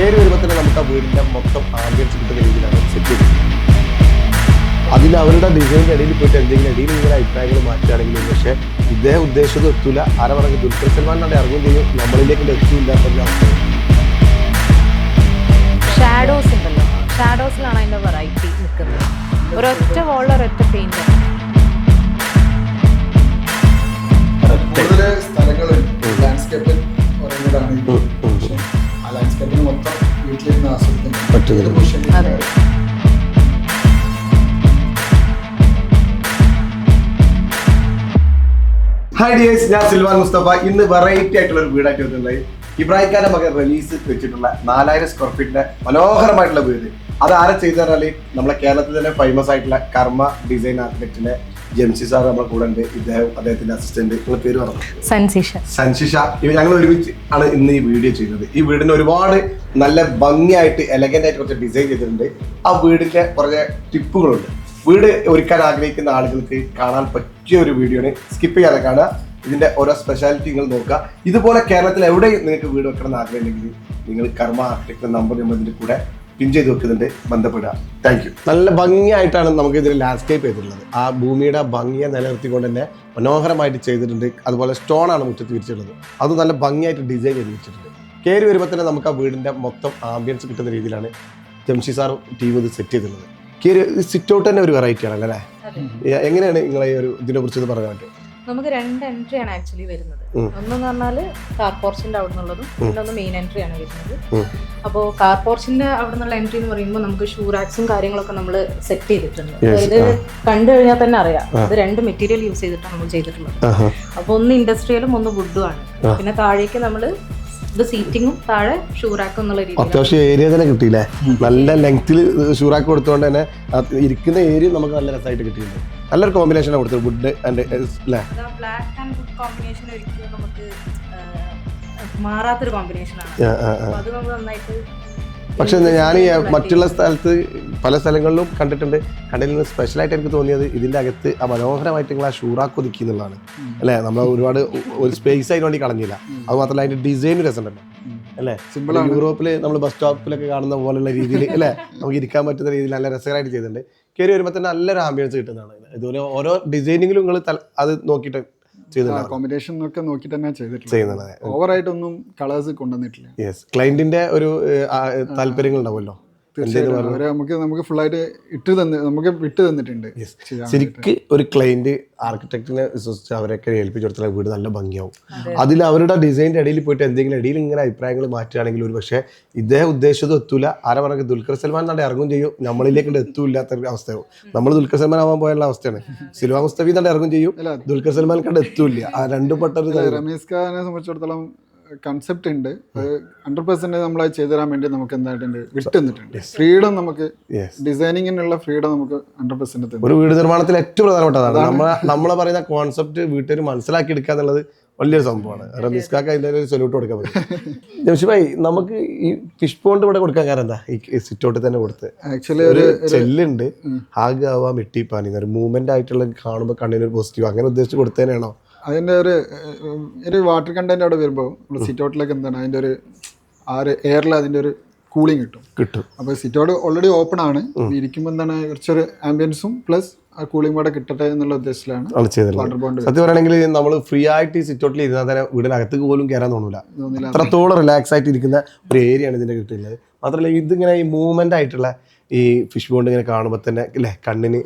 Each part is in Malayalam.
കയറി വരുമ്പോൾ തന്നെ നമുക്ക് ആ വീടിൻ്റെ മൊത്തം ആംബിയൻസ് കിട്ടുന്ന രീതിയിലാണ് സെറ്റ് ചെയ്തത്. അതിൽ അവരുടെ ഡിസൈനിൻ്റെ ഇടയിൽ പോയിട്ട് എന്തെങ്കിലും ഇടയിൽ ഇങ്ങനെ അഭിപ്രായങ്ങൾ മാറ്റുകയാണെങ്കിലും പക്ഷേ ഇദ്ദേഹം ഉദ്ദേശിച്ചത് എത്തൂല. ആരെ പറഞ്ഞ് ദുൽഖർ സൽമാൻ ഇറങ്ങും ചെയ്യും, നമ്മളിലേക്ക് എത്തൂല്ലാത്തൊരു അവസ്ഥ. ഷാഡോസ് ഉണ്ടല്ലോ, ഷാഡോസിലാണ് അതിൻ്റെ വെറൈറ്റി നിൽക്കുന്നത്. ഒരൊറ്റ വോളിൽ ഒരൊറ്റ പെയിന്റ്. കൂടുതൽ സ്ഥലങ്ങളിൽ ലാൻഡ്സ്കേപ്പ് പറയുന്നതാണ്. ആ ലാൻഡ്സ്കേപ്പിന് മൊത്തം വീട്ടിലിരുന്ന് ആസ്വദിക്കാൻ പറ്റുന്നത്. ഹായ് ഡിയേഴ്സ്, ഞാൻ സിൽവാൻ മുസ്തഫ. ഇന്ന് വെറൈറ്റി ആയിട്ടുള്ള ഒരു വീടായിട്ട് വന്നിട്ടുള്ളത് ഇബ്രാഹിംഖാന്റെ മകൻ റിലീസ് വെച്ചിട്ടുള്ള 4000 സ്ക്വയർ ഫീറ്റിന്റെ മനോഹരമായിട്ടുള്ള വീട്. അത് ആരെ ചെയ്തു തരാല് നമ്മളെ കേരളത്തിൽ തന്നെ ഫേമസ് ആയിട്ടുള്ള കർമ്മ ഡിസൈൻ ആർക്കിടെക്റ്റിന്റെ ജംഷി സാർ നമ്മളെ കൂടെ ഉണ്ട്. അദ്ദേഹത്തിന്റെ അസിസ്റ്റന്റ്. നിങ്ങളുടെ പേര് പറഞ്ഞു? സൻഷിഷ. ഞങ്ങൾ ഒരുമിച്ച് ആണ് ഇന്ന് ഈ വീഡിയോ ചെയ്യുന്നത്. ഈ വീടിന് ഒരുപാട് നല്ല ഭംഗിയായിട്ട് എലഗന്റ് ആയിട്ട് കുറച്ച് ഡിസൈൻ ചെയ്തിട്ടുണ്ട്. ആ വീടിന്റെ കുറച്ച് ടിപ്പുകളുണ്ട്. വീട് ഒരുക്കാൻ ആഗ്രഹിക്കുന്ന ആളുകൾക്ക് കാണാൻ പറ്റിയ ഒരു വീഡിയോ ആണ്. സ്കിപ്പ് ചെയ്യാതെ കാണുക. ഇതിന്റെ ഓരോ സ്പെഷ്യാലിറ്റി നിങ്ങൾ നോക്കുക. ഇതുപോലെ കേരളത്തിൽ എവിടെ നിങ്ങൾക്ക് വീട് വെക്കണം എന്ന് ആഗ്രഹമുണ്ടെങ്കിൽ നിങ്ങൾ കർമ്മ ആർക്കിടെക്ട് നമ്പർ നമ്മൾ ഇതിന്റെ കൂടെ പിൻ ചെയ്ത് വെക്കുന്നുണ്ട്, ബന്ധപ്പെടുക. Thank you. നല്ല ഭംഗിയായിട്ടാണ് നമുക്ക് ഇതിൽ ലാൻഡ്സ്കേപ്പ് ചെയ്തിട്ടുള്ളത്. ആ ഭൂമിയുടെ ഭംഗിയെ നിലനിർത്തിക്കൊണ്ട് തന്നെ മനോഹരമായിട്ട് ചെയ്തിട്ടുണ്ട്. അതുപോലെ സ്റ്റോൺ ആണ് മുറ്റത്ത് വിരിച്ചിട്ടുള്ളത്. അത് നല്ല ഭംഗിയായിട്ട് ഡിസൈൻ ചെയ്ത് വെച്ചിട്ടുണ്ട്. കയറി വരുമ്പോൾ തന്നെ നമുക്ക് ആ വീടിന്റെ മൊത്തം ആംബിയൻസ് കിട്ടുന്ന രീതിയിലാണ് ജംഷി സാർ ടീം ഇത് സെറ്റ് ചെയ്തിട്ടുള്ളത്. സിറ്റ് ഔട്ട് തന്നെ ഒരു വെറൈറ്റി ആണല്ലോ അല്ലേ? എങ്ങനെയാണ് നിങ്ങളെ ഒരു ഇതിനെ കുറിച്ച് പറയാൻ പറ്റും? നമുക്ക് 2 എൻട്രി ആണ് ആക്ച്വലി വരുന്നത്. ഒന്നെന്ന് പറഞ്ഞാൽ കാർ പോർച്ചിന്റെ അവിടെ നിന്നുള്ളതും പിന്നെ ഒന്ന് മെയിൻ എൻട്രി ആണ് വരുന്നത്. അപ്പോൾ കാർ പോർച്ചിന്റെ അവിടെ നിന്നുള്ള എൻട്രി എന്ന് പറയുമ്പോൾ നമുക്ക് ഷൂറാക്സും കാര്യങ്ങളൊക്കെ നമ്മൾ സെറ്റ് ചെയ്തിട്ടുണ്ട്. ഇത് കണ്ടു കഴിഞ്ഞാൽ തന്നെ അറിയാം, അത് 2 മെറ്റീരിയൽ യൂസ് ചെയ്തിട്ടാണ് നമ്മൾ ചെയ്തിട്ടുള്ളത്. അപ്പോൾ ഒന്ന് ഇൻഡസ്ട്രിയലും ഒന്ന് വുഡും ആണ്. പിന്നെ താഴേക്ക് നമ്മൾ ഇത് സീറ്റിങ്ങും താഴെ ഷൂറാക്കും എന്നുള്ള രീതി. അത്യാവശ്യം ഏരിയ തന്നെ കിട്ടിയില്ലേ? നല്ല ലെങ്ത്തിൽ ഷൂറാക്ക് കൊടുത്തുകൊണ്ട് തന്നെ ഇരിക്കുന്ന ഏരിയ നമുക്ക് നല്ല രസമായിട്ട് കിട്ടിയിട്ടുണ്ട്. നല്ലൊരു കോമ്പിനേഷനാണ് കൊടുത്തത്, വുഡ് ആൻഡ് അല്ലേ? ബ്ലാക്ക് ആൻഡ് വുഡ് കോമ്പിനേഷൻ ഒരിക്കലും നമുക്ക് മാറാത്തൊരു കോമ്പിനേഷനാണ്. അത് നമ്മൾ നന്നായിട്ട്. പക്ഷെ ഞാൻ മറ്റുള്ള സ്ഥലത്ത് പല സ്ഥലങ്ങളിലും കണ്ടിട്ടുണ്ട്. കണ്ടതിൽ സ്പെഷ്യലായിട്ട് എനിക്ക് തോന്നിയത് ഇതിൻ്റെ അകത്ത് ആ മനോഹരമായിട്ടുള്ള ആ ഷൂറാക്ക് ഒതുക്കി എന്നുള്ളതാണ് അല്ലേ? നമ്മൾ ഒരുപാട് ഒരു സ്പേസ് അതിന് വേണ്ടി കളഞ്ഞില്ല. അത് മാത്രമല്ല അതിൻ്റെ ഡിസൈൻ രസമുണ്ടല്ലോ അല്ലേ? യൂറോപ്പിൽ നമ്മൾ ബസ് സ്റ്റോപ്പിലൊക്കെ കാണുന്ന പോലുള്ള രീതിയിൽ അല്ലേ, നമുക്ക് ഇരിക്കാൻ പറ്റുന്ന രീതിയിൽ നല്ല രസകരമായിട്ട് ചെയ്തിട്ടുണ്ട്. കയറി വരുമ്പോൾ തന്നെ നല്ലൊരു ആംബിയൻസ് കിട്ടുന്നതാണ്. ഇതുപോലെ ഓരോ ഡിസൈനിങ്ങിലും നിങ്ങൾ അത് നോക്കിയിട്ട് കോമ്പിനേഷൻ ഒക്കെ നോക്കി തന്നെ ചെയ്തിട്ടുള്ളത്. ഓവറായിട്ടൊന്നും കളേഴ്സ് കൊണ്ടുവന്നിട്ടില്ല. യെസ്, ക്ലയന്റിന്റെ ഒരു താല്പര്യങ്ങൾ ഉണ്ടാവുമല്ലോ. നമുക്ക് ഫുള്ളായിട്ട് നമുക്ക് വിട്ട് തന്നിട്ടുണ്ട്. ശരിക്ക് ഒരു ക്ലയന്റ് ആർക്കിടെക്റ്റിനെ വിശ്വസിച്ച് അവരൊക്കെ ഏൽപ്പിച്ചു കൊടുത്താൽ വീട് നല്ല ഭംഗിയാവും. അതിൽ അവരുടെ ഡിസൈനിന്റെ ഇടയിൽ പോയിട്ട് എന്തെങ്കിലും ഇടയിൽ ഇങ്ങനെ അഭിപ്രായങ്ങൾ മാറ്റുകയാണെങ്കിൽ ഒരു പക്ഷേ ഇദ്ദേഹം ഉദ്ദേശിച്ചത് എത്തൂല. ആരെ പറഞ്ഞ ദുൽഖർ സൽമാൻ നട ഇറങ്ങും ചെയ്യും, നമ്മളിലേക്ക് എത്തൂല്ലാത്ത അവസ്ഥയാവും. നമ്മൾ ദുൽഖർ സൽമാൻ ആവാൻ പോയുള്ള അവസ്ഥയാണ്. സിൽവാ മുസ്തഫി നട ഇറങ്ങും ചെയ്യും, ദുൽഖർ സൽമാൻ കണ്ട് എത്തൂല്ല. ആ രണ്ടും പെട്ടൊരു. റമീസ് ഖാനെ സംബന്ധിച്ചിടത്തോളം കൺസെപ്റ്റ് ഉണ്ട്. 100% നമ്മൾ അത് ചെയ്തു തരാൻ വേണ്ടി നമുക്ക് എന്തായിട്ടുണ്ട് വിട്ട് തന്നിട്ടുണ്ട്. ഫ്രീഡം നമുക്ക് ഡിസൈനിങ്ങിനുള്ള ഫ്രീഡം നമുക്ക് 100% ഒരു വീട് നിർമ്മാണത്തിൽ ഏറ്റവും പ്രധാനപ്പെട്ടതാണ്. നമ്മളെ പറയുന്ന കോൺസെപ്റ്റ് വീട്ടുകാർ മനസ്സിലാക്കി എടുക്കുക എന്നുള്ളത് വലിയൊരു സംഭവമാണ്. റമീസ് ഖാക്ക് അതിൻ്റെ ഒരു സൊല്യൂട്ട് കൊടുക്കാൻ പറ്റും. ജംഷി ഭായി, നമുക്ക് ഈ ഫിഷ് പോണ്ട് ഇവിടെ കൊടുക്കാൻ കാരണം എന്താ? ഈ സിറ്റൗട്ടിൽ തന്നെ കൊടുത്ത് ആക്ച്വലി ഒരു ചെല്ലുണ്ട്, ഹാഗ് ആവാ മിട്ടിപ്പാനി ഒരു മൂവ്മെന്റ് ആയിട്ടുള്ള കാണുമ്പോൾ കണ്ണിനൊരു പോസിറ്റീവ് അങ്ങനെ ഉദ്ദേശിച്ച് കൊടുത്തതിനാണോ? അതിൻ്റെ ഒരു വാട്ടർ കണ്ടന്റ് അവിടെ വരുമ്പോൾ നമ്മൾ സിറ്റ് ഔട്ടിലേക്ക് എന്താണ് അതിൻ്റെ ഒരു എയറിൽ അതിൻ്റെ ഒരു കൂളിംഗ് കിട്ടും. അപ്പോൾ സിറ്റ് ഔട്ട് ഓൾറെഡി ഓപ്പൺ ആണ്. ഇരിക്കുമ്പോൾ എന്താണ് കുറച്ചൊരു ആംബിയൻസും പ്ലസ് ആ കൂളിംഗ് കൂടെ കിട്ടട്ടെ എന്നുള്ള ഉദ്ദേശത്തിലാണ് വാട്ടർ ബോണ്ട്. സത്യം പറയുകയാണെങ്കിൽ നമ്മൾ ഫ്രീ ആയിട്ട് ഈ സിറ്റ് ഔട്ടിൽ ഇരുന്നാൽ തന്നെ വീടിനകത്ത് പോലും കയറാൻ തോന്നില്ല. അത്രത്തോളം റിലാക്സ് ആയിട്ട് ഇരിക്കുന്ന ഒരു ഏരിയ ആണ് ഇതിൻ്റെ കിട്ടുന്നത്. മാത്രമല്ല ഇതിങ്ങനെ ഈ മൂവ്മെന്റ് ആയിട്ടുള്ള ഈ ഫിഷ് ബോണ്ട് ഇങ്ങനെ കാണുമ്പോൾ തന്നെ അല്ലേ കണ്ണിന്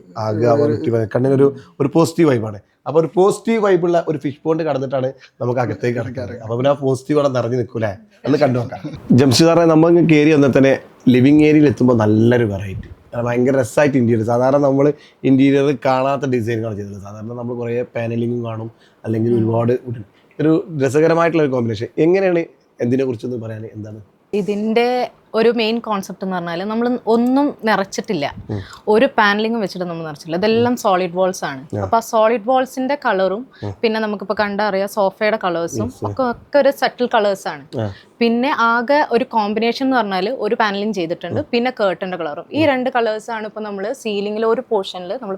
കണ്ണിനൊരു പോസിറ്റീവ് വൈബാണ്. അപ്പോൾ ഒരു പോസിറ്റീവ് വൈബുള്ള ഒരു ഫിഷ് പോണ്ട് കടന്നിട്ടാണ് നമുക്ക് അകത്തേക്ക് കിടക്കാറ്. അപ്പോൾ പിന്നെ ആ പോസിറ്റീവ് അവിടെ നിറഞ്ഞു നിൽക്കൂലേ, അന്ന് കണ്ടു നോക്കാം. ജംഷിദാറെ, നമ്മൾ കയറി വന്നാൽ തന്നെ ലിവിങ് ഏരിയയിൽ എത്തുമ്പോൾ നല്ലൊരു വെറൈറ്റി, ഭയങ്കര രസമായിട്ട് ഇന്റീരിയർ. സാധാരണ നമ്മൾ ഇന്റീരിയർ കാണാത്ത ഡിസൈനുകളാണ് ചെയ്തത്. സാധാരണ നമ്മൾ കുറേ പാനലിങ്ങും കാണും, അല്ലെങ്കിൽ ഒരുപാട് ഒരു രസകരമായിട്ടുള്ള ഒരു കോമ്പിനേഷൻ. എങ്ങനെയാണ് എന്തിനെ കുറിച്ചൊന്ന് പറയാൻ? എന്താണ് ഇതിന്റെ ഒരു മെയിൻ കോൺസെപ്റ്റ് എന്ന് പറഞ്ഞാൽ നമ്മൾ ഒന്നും നിറച്ചിട്ടില്ല, ഒരു പാനലിംഗും വെച്ചിട്ട് നമ്മൾ നിറച്ചിട്ടില്ല. ഇതെല്ലാം സോളിഡ് വാൾസ് ആണ്. അപ്പൊ ആ സോളിഡ് വാൾസിന്റെ കളറും പിന്നെ നമുക്കിപ്പോൾ കണ്ടറിയാം സോഫയുടെ കളേഴ്സും ഒക്കെ ഒരു സെറ്റിൽ കളേഴ്സ് ആണ്. പിന്നെ ആകെ ഒരു കോമ്പിനേഷൻ എന്ന് പറഞ്ഞാൽ ഒരു പാനലിംഗ് ചെയ്തിട്ടുണ്ട്, പിന്നെ കേർട്ടന്റെ കളറും. ഈ 2 കളേഴ്സ് ആണ് ഇപ്പൊ നമ്മൾ സീലിംഗിൽ ഒരു പോർഷനിൽ നമ്മൾ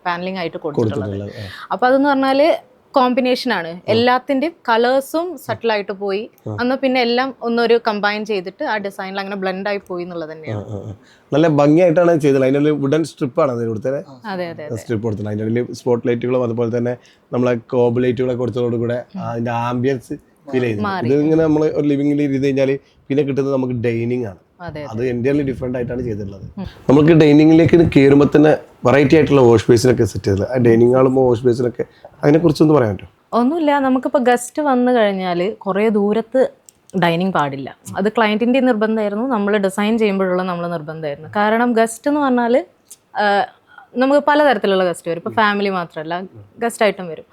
പാനലിംഗ് ആയിട്ട് കൊടുത്തിട്ടുള്ളത്. അപ്പൊ അതെന്ന് പറഞ്ഞാൽ കോമ്പിനേഷൻ ആണ്, എല്ലാത്തിന്റെയും കളേഴ്സും സട്ടിൽ ആയിട്ട് പോയി. അന്ന് പിന്നെ എല്ലാം ഒന്നൊരു കമ്പൈൻ ചെയ്തിട്ട് ആ ഡിസൈനിൽ അങ്ങനെ ബ്ലെൻഡ് ആയി പോയി എന്നുള്ളത് തന്നെയാണ്. നല്ല ഭംഗിയായിട്ടാണ് ചെയ്തത്. അതിൻ്റെ വുഡൻ സ്ട്രിപ്പാണ് അത് കൊടുത്തത്. അതെ അതെ സ്ട്രിപ്പ് കൊടുത്തത്. അതിൻ്റെ ഉള്ളിൽ സ്പോട്ട് ലൈറ്റുകളും അതുപോലെ തന്നെ നമ്മളെ കോബ് ലൈറ്റുകളൊക്കെ കൊടുത്തതോടുകൂടെ അതിന്റെ ആംബിയൻസ് ഫീൽ ചെയ്യുന്നത്. ഇത് ഇങ്ങനെ നമ്മൾ ഒരു ലിവിംഗിൽ ഇരുന്ന് കഴിഞ്ഞാൽ പിന്നെ കിട്ടുന്നത് നമുക്ക് ഡൈനിങ് ആണ്. അത് എൻ്റയർലി ഡിഫറെൻ്റ് ആയിട്ടാണ് ചെയ്തിട്ടുള്ളത്. നമുക്ക് ഡൈനിങ്ങിലേക്ക് കയറുമ്പോൾ തന്നെ വെറൈറ്റി ആയിട്ടുള്ള വാഷ് ബേസിനൊക്കെ സെറ്റ് ചെയ്തത്. ആ ഡൈനിങ് ആളുമ്പോൾ വാഷ് ബേസിനൊക്കെ അതിനെക്കുറിച്ചൊന്ന് പറയാൻ പറ്റുമോ? ഒന്നുമില്ല, നമുക്കിപ്പോൾ ഗസ്റ്റ് വന്നു കഴിഞ്ഞാൽ കുറേ ദൂരത്ത് ഡൈനിങ് പാടില്ല. അത് ക്ലയൻറ്റിൻ്റെ നിർബന്ധമായിരുന്നു, നമ്മൾ ഡിസൈൻ ചെയ്യുമ്പോഴുള്ള നമ്മൾ നിർബന്ധമായിരുന്നു. കാരണം ഗസ്റ്റ് എന്ന് പറഞ്ഞാൽ നമുക്ക് പലതരത്തിലുള്ള ഗസ്റ്റ് വരും. ഇപ്പോൾ ഫാമിലി മാത്രമല്ല, ഗസ്റ്റായിട്ടും വരും.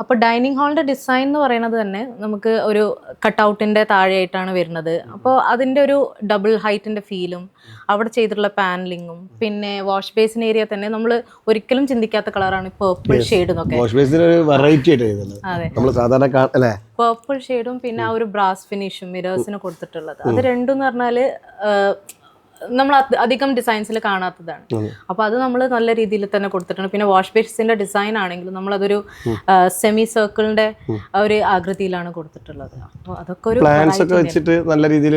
അപ്പോൾ ഡൈനിങ് ഹാളിൻ്റെ ഡിസൈൻ എന്ന് പറയുന്നത് തന്നെ നമുക്ക് ഒരു കട്ടൗട്ടിൻ്റെ താഴെയായിട്ടാണ് വരുന്നത്. അപ്പോൾ അതിൻ്റെ ഒരു ഡബിൾ ഹൈറ്റിൻ്റെ ഫീലും അവിടെ ചെയ്തിട്ടുള്ള പാനലിങ്ങും പിന്നെ വാഷ് ബേസിൻ ഏരിയ തന്നെ നമ്മൾ ഒരിക്കലും ചിന്തിക്കാത്ത കളറാണ് പേർപ്പിൾ ഷെയ്ഡ് എന്നൊക്കെ. അതെ, പേർപ്പിൾ ഷെയ്ഡും പിന്നെ ആ ഒരു ബ്രാസ് ഫിനിഷും മിറേഴ്സിന് കൊടുത്തിട്ടുള്ളത്. അത് രണ്ടും എന്ന് പറഞ്ഞാൽ നമ്മൾ അധികം ഡിസൈൻസിൽ കാണാത്തതാണ്. അപ്പോൾ അത് നമ്മൾ നല്ല രീതിയിൽ തന്നെ കൊടുത്തിട്ടുണ്ട്. പിന്നെ വാഷ് ബേസിന്റെ ഡിസൈൻ ആണെങ്കിലും നമ്മളതൊരു സെമി സർക്കിളിന്റെ ഒരു ആകൃതിയിലാണ് കൊടുത്തിട്ടുള്ളത്. അപ്പോൾ അതൊക്കെ ഒരു പ്ലാൻസ് ഒക്കെ വെച്ചിട്ട് നല്ല രീതിയിൽ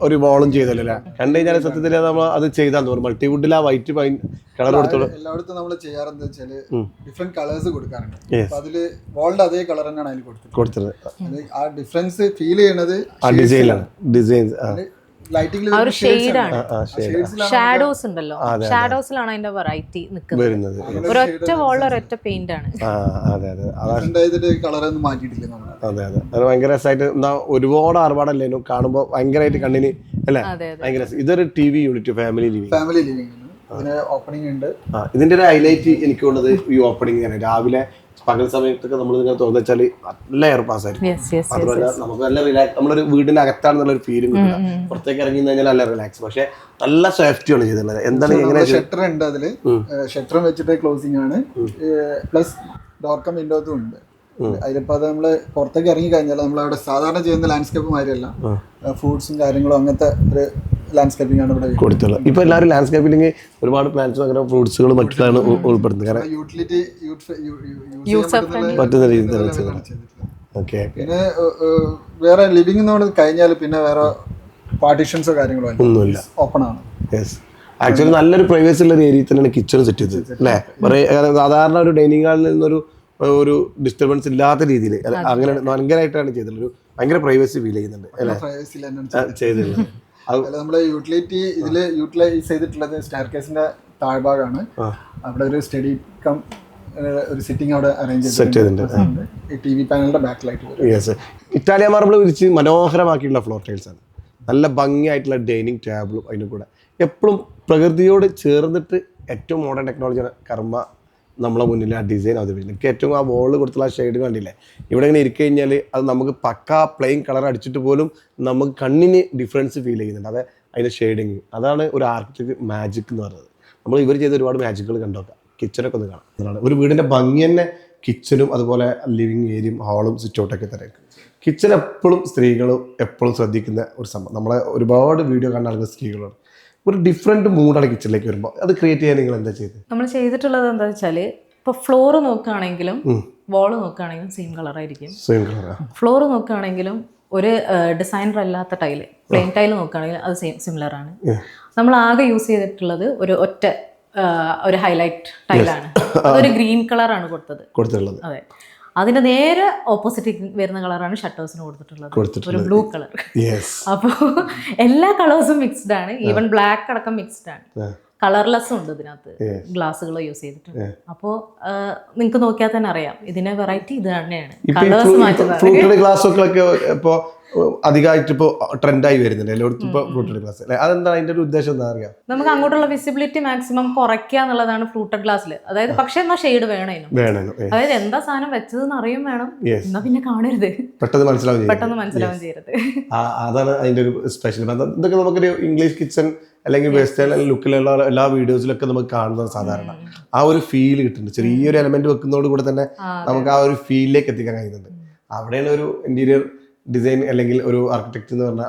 ഒരു വോളും ചെയ്തല്ലേ കണ്ടു കഴിഞ്ഞാൽ സത്യത്തിൽ നമ്മൾ അത് ചെയ്താൽ തോന്നും. മൾട്ടിവുഡിൽ ആ വൈറ്റ് കളർ കൊടുത്തോളൂ. എല്ലായിടത്തും നമ്മൾ ചെയ്യാറെന്താ വെച്ചാല് ഡിഫറെന്റ് കളേഴ്സ് കൊടുക്കാറുണ്ട്. അപ്പൊ അതില് വോളിന്റെ അതേ കളർ തന്നെയാണ് അതിൽ കൊടുത്തത്. ആ ഡിഫറൻസ് ഫീൽ ചെയ്യുന്നത് ഡിസൈൻസ് ഷാഡോസ് ഉണ്ടല്ലോ, ഷാഡോസിലാണ് അതിന്റെ വെറൈറ്റി നിൽക്കുന്നത്. ഒരൊറ്റ വോളിൽ ഒരൊറ്റ പെയിന്റ് ആണ്. ഭയങ്കര രസമായിട്ട് ഒരുപാട് ആർഭാടല്ലേനു കാണുമ്പോ ഭയങ്കരമായിട്ട് കണ്ണിന് അല്ലേ ഭയങ്കര. ഇതൊരു TV unit family living opening ഉണ്ട്. ഇതിന്റെ ഒരു ഹൈലൈറ്റ് എനിക്കുള്ളത് ഈ ഓപ്പണിംഗ് ആണ്. രാവിലെ പകൽ സമയത്തൊക്കെ നമ്മൾ ഇങ്ങനെ തോന്നുന്ന വെച്ചാല് നല്ല എയർ പാസ് ആയിരിക്കും. അതുപോലെ നമുക്ക് നല്ല റിലാക്സ്, നമ്മളൊരു വീടിന്റെ അകത്താണെന്നുള്ള ഒരു ഫീലിംഗ് കിട്ടില്ല. പുറത്തേക്ക് ഇറങ്ങി കഴിഞ്ഞാൽ നല്ല റിലാക്സ്. പക്ഷെ നല്ല സേഫ്റ്റിയാണ് ചെയ്തിട്ടുള്ളത്. എന്താണ് എങ്ങനെ ഷട്ടർ ഉണ്ട്, അതില് ഷട്ടറും വെച്ചിട്ട് ക്ലോസിംഗ് ആണ്, പ്ലസ് ഡോർക്കം വിൻഡോസും ഉണ്ട്. അതിലിപ്പോ അത് നമ്മള് പുറത്തേക്ക് ഇറങ്ങി കഴിഞ്ഞാൽ നമ്മളവിടെ സാധാരണ ചെയ്യുന്ന ലാൻഡ്സ്കേപ്പ് മാതിരിയല്ല, ഫ്രൂട്ട്സും കാര്യങ്ങളും അങ്ങനത്തെ ഒരു ലാൻഡ്സ്കേപ്പിംഗ് ആണ് ഇവിടെ കൊടുത്തുള്ളത്. ഇപ്പൊ എല്ലാവരും ലാൻഡ്സ്കേപ്പിംഗ് ഒരുപാട് പ്ലാന്റ്സും അങ്ങനെ ഫ്രൂട്ട്സുകളും മറ്റുള്ളതാണ് ഉൾപ്പെടുന്നത്. കാരണം യൂട്ടിലിറ്റി പറ്റുന്ന രീതിയിൽ. പിന്നെ വേറെ ലിവിംഗ് കഴിഞ്ഞാൽ പിന്നെ വേറെ പാർട്ടീഷൻസോ കാര്യങ്ങളോ ഒന്നുമില്ല, ഓപ്പൺ ആണ്. ആക്ച്വലി നല്ലൊരു പ്രൈവസി ഉള്ള ഒരു ഏരിയയിൽ തന്നെയാണ് കിച്ചൺ സെറ്റ് ചെയ്തത് അല്ലേ. സാധാരണ ഒരു ഡൈനിങ് ഹാളിൽ നിന്നൊരു ഡിസ്റ്റർബൻസ് ഇല്ലാത്ത രീതിയിൽ അങ്ങനെ ഭയങ്കരമായിട്ടാണ് ചെയ്തിട്ടുള്ളത്. ഭയങ്കര പ്രൈവസി ഫീൽ ചെയ്യുന്നുണ്ട് അല്ലേ ചെയ്തിട്ടുള്ളത്. നമ്മള് യൂട്ടിലിറ്റി ഇതില് യൂട്ടിലൈസ് ചെയ്തിട്ടുള്ളത് സ്റ്റെയർ കേസിന്റെ താഴ്ഭാഗമാണ്. അവിടെ ഒരു സ്റ്റഡി കം ഒരു സിറ്റിംഗ് അവിടെ അറേഞ്ച് ചെയ്തിട്ടുണ്ട്. TV പാനലിന്റെ ബാക്ക് ലൈറ്റ് ഇറ്റാലിയൻ മാർബിൾ വിരിച്ച് മനോഹരമാക്കിയിട്ടുള്ള ഫ്ലോർ ടൈൽസ് ആണ്. നല്ല ഭംഗിയായിട്ടുള്ള ഡൈനിങ് ടേബിളും അതിൻ്റെ കൂടെ എപ്പോഴും പ്രകൃതിയോട് ചേർന്നിട്ട് ഏറ്റവും മോഡേൺ ടെക്നോളജിയാണ് കർമ്മ നമ്മളെ മുന്നിൽ ആ ഡിസൈൻ അവതരിപ്പിക്കുന്നത്. എനിക്ക് ഏറ്റവും ആ വോളിൽ കൊടുത്തുള്ള ആ ഷെയ്ഡ് കണ്ടില്ലേ, ഇവിടെ ഇങ്ങനെ ഇരിക്കുക കഴിഞ്ഞാൽ അത് നമുക്ക് പക്കാ പ്ലെയിൻ കളർ അടിച്ചിട്ട് പോലും നമുക്ക് കണ്ണിന് ഡിഫറൻസ് ഫീൽ ചെയ്യുന്നുണ്ട്. അത് അതിൻ്റെ ഷെയ്ഡിങ്, അതാണ് ഒരു ആർക്കിടെക്ട് മാജിക് എന്ന് പറയുന്നത്. നമ്മൾ ഇവർ ചെയ്ത ഒരുപാട് മാജിക്കുകൾ കണ്ടോക്കാം. കിച്ചണൊക്കെ ഒന്ന് കാണാം. അതാണ് ഒരു വീടിൻ്റെ ഭംഗി തന്നെ കിച്ചണും അതുപോലെ ലിവിങ് ഏരിയയും ഹാളും സിറ്റൗട്ടൊക്കെ തന്നെ. കിച്ചൺ എപ്പോഴും സ്ത്രീകളും എപ്പോഴും ശ്രദ്ധിക്കുന്ന ഒരു സംഭവം. നമ്മളെ ഒരുപാട് വീഡിയോ കാണുന്ന ആളുകൾ സ്ത്രീകളാണ്. ഒരു ഡിഫറെന്റ് മൂഡാണ് കിച്ചണിലേക്ക് വരുമ്പോൾ. അത് ക്രിയേറ്റ് ചെയ്യാൻ നിങ്ങൾ എന്താ ചെയ്തത്? നമ്മൾ ചെയ്തിട്ടുള്ളത് എന്താ വെച്ചാൽ ഇപ്പോൾ ഫ്ലോർ നോക്കുകയാണെങ്കിലും വാള് നോക്കുകയാണെങ്കിലും സെയിം കളറായിരിക്കും. ഫ്ലോർ നോക്കുകയാണെങ്കിലും ഒരു ഡിസൈനർ അല്ലാത്ത ടൈല്, പ്ലെയിൻ ടൈല് നോക്കുകയാണെങ്കിൽ അത് സിമിലർ ആണ്. നമ്മൾ ആകെ യൂസ് ചെയ്തിട്ടുള്ളത് ഒരു ഹൈലൈറ്റ് ടൈലാണ്. അതൊരു ഗ്രീൻ കളറാണ് കൊടുത്തിട്ടുള്ളത്. അതെ, അതിന്റെ നേരെ ഓപ്പോസിറ്റ് വരുന്ന കളറാണ് ഷട്ടേഴ്സിന് കൊടുത്തിട്ടുള്ളത്, ഒരു ബ്ലൂ കളർ. അപ്പോൾ എല്ലാ കളേഴ്സും മിക്സ്ഡ് ആണ്, ഈവൻ ബ്ലാക്ക് അടക്കം മിക്സ്ഡ് ആണ്. കളർലെസ്സും ഉണ്ട് ഇതിനകത്ത്, ഗ്ലാസ്സുകൾ യൂസ് ചെയ്തിട്ടുണ്ട്. അപ്പോൾ നിങ്ങൾക്ക് നോക്കിയാൽ തന്നെ അറിയാം ഇതിന്റെ വെറൈറ്റി ഇത് തന്നെയാണ്. കളേഴ്സ് മാറ്റുന്നത് അധികമായിട്ട് ഇപ്പോൾ ട്രെൻഡായി വരുന്നുണ്ട് എല്ലായിടത്തും ഇപ്പോൾ ഫ്രൂട്ടഡ് ഗ്ലാസ് അല്ലേ. അതെന്താണ് അതിന്റെ ഒരു ഉദ്ദേശം എന്താ അറിയാം? നമുക്ക് അങ്ങോട്ടുള്ള വിസിബിലിറ്റി മാക്സിമം കുറയ്ക്കുക എന്നുള്ളതാണ് ഫ്രൂട്ടഡ് ഗ്ലാസ്സിൽ. അതായത് പക്ഷെ എന്നാ ഷെയ്ഡ് വേണം, അതായത് എന്താ സാധനം വെച്ചതെന്ന് അറിയും വേണം, എന്നാ പിന്നെ കാണരുത്, പെട്ടെന്ന് മനസ്സിലാവും ചെയ്യരുത്. അതാണ് അതിന്റെ ഒരു സ്പെഷ്യൽ. ഇതൊക്കെ നമുക്കൊരു ഇംഗ്ലീഷ് കിച്ചൺ അല്ലെങ്കിൽ വെസ്റ്റേൺ ലുക്കിലുള്ള എല്ലാ വീഡിയോസിലൊക്കെ നമുക്ക് കാണുന്നത് സാധാരണ ആ ഒരു ഫീൽ കിട്ടുന്നുണ്ട്. ചെറിയൊരു എലമെന്റ് വെക്കുന്നതോട് കൂടെ തന്നെ നമുക്ക് ആ ഒരു ഫീലിലേക്ക് എത്തിക്കാൻ കഴിയുന്നുണ്ട്. അവിടെയാണ് ഒരു ഇന്റീരിയർ ഡിസൈൻ അല്ലെങ്കിൽ ഒരു ആർക്കിടെക്ട് എന്ന് പറഞ്ഞാൽ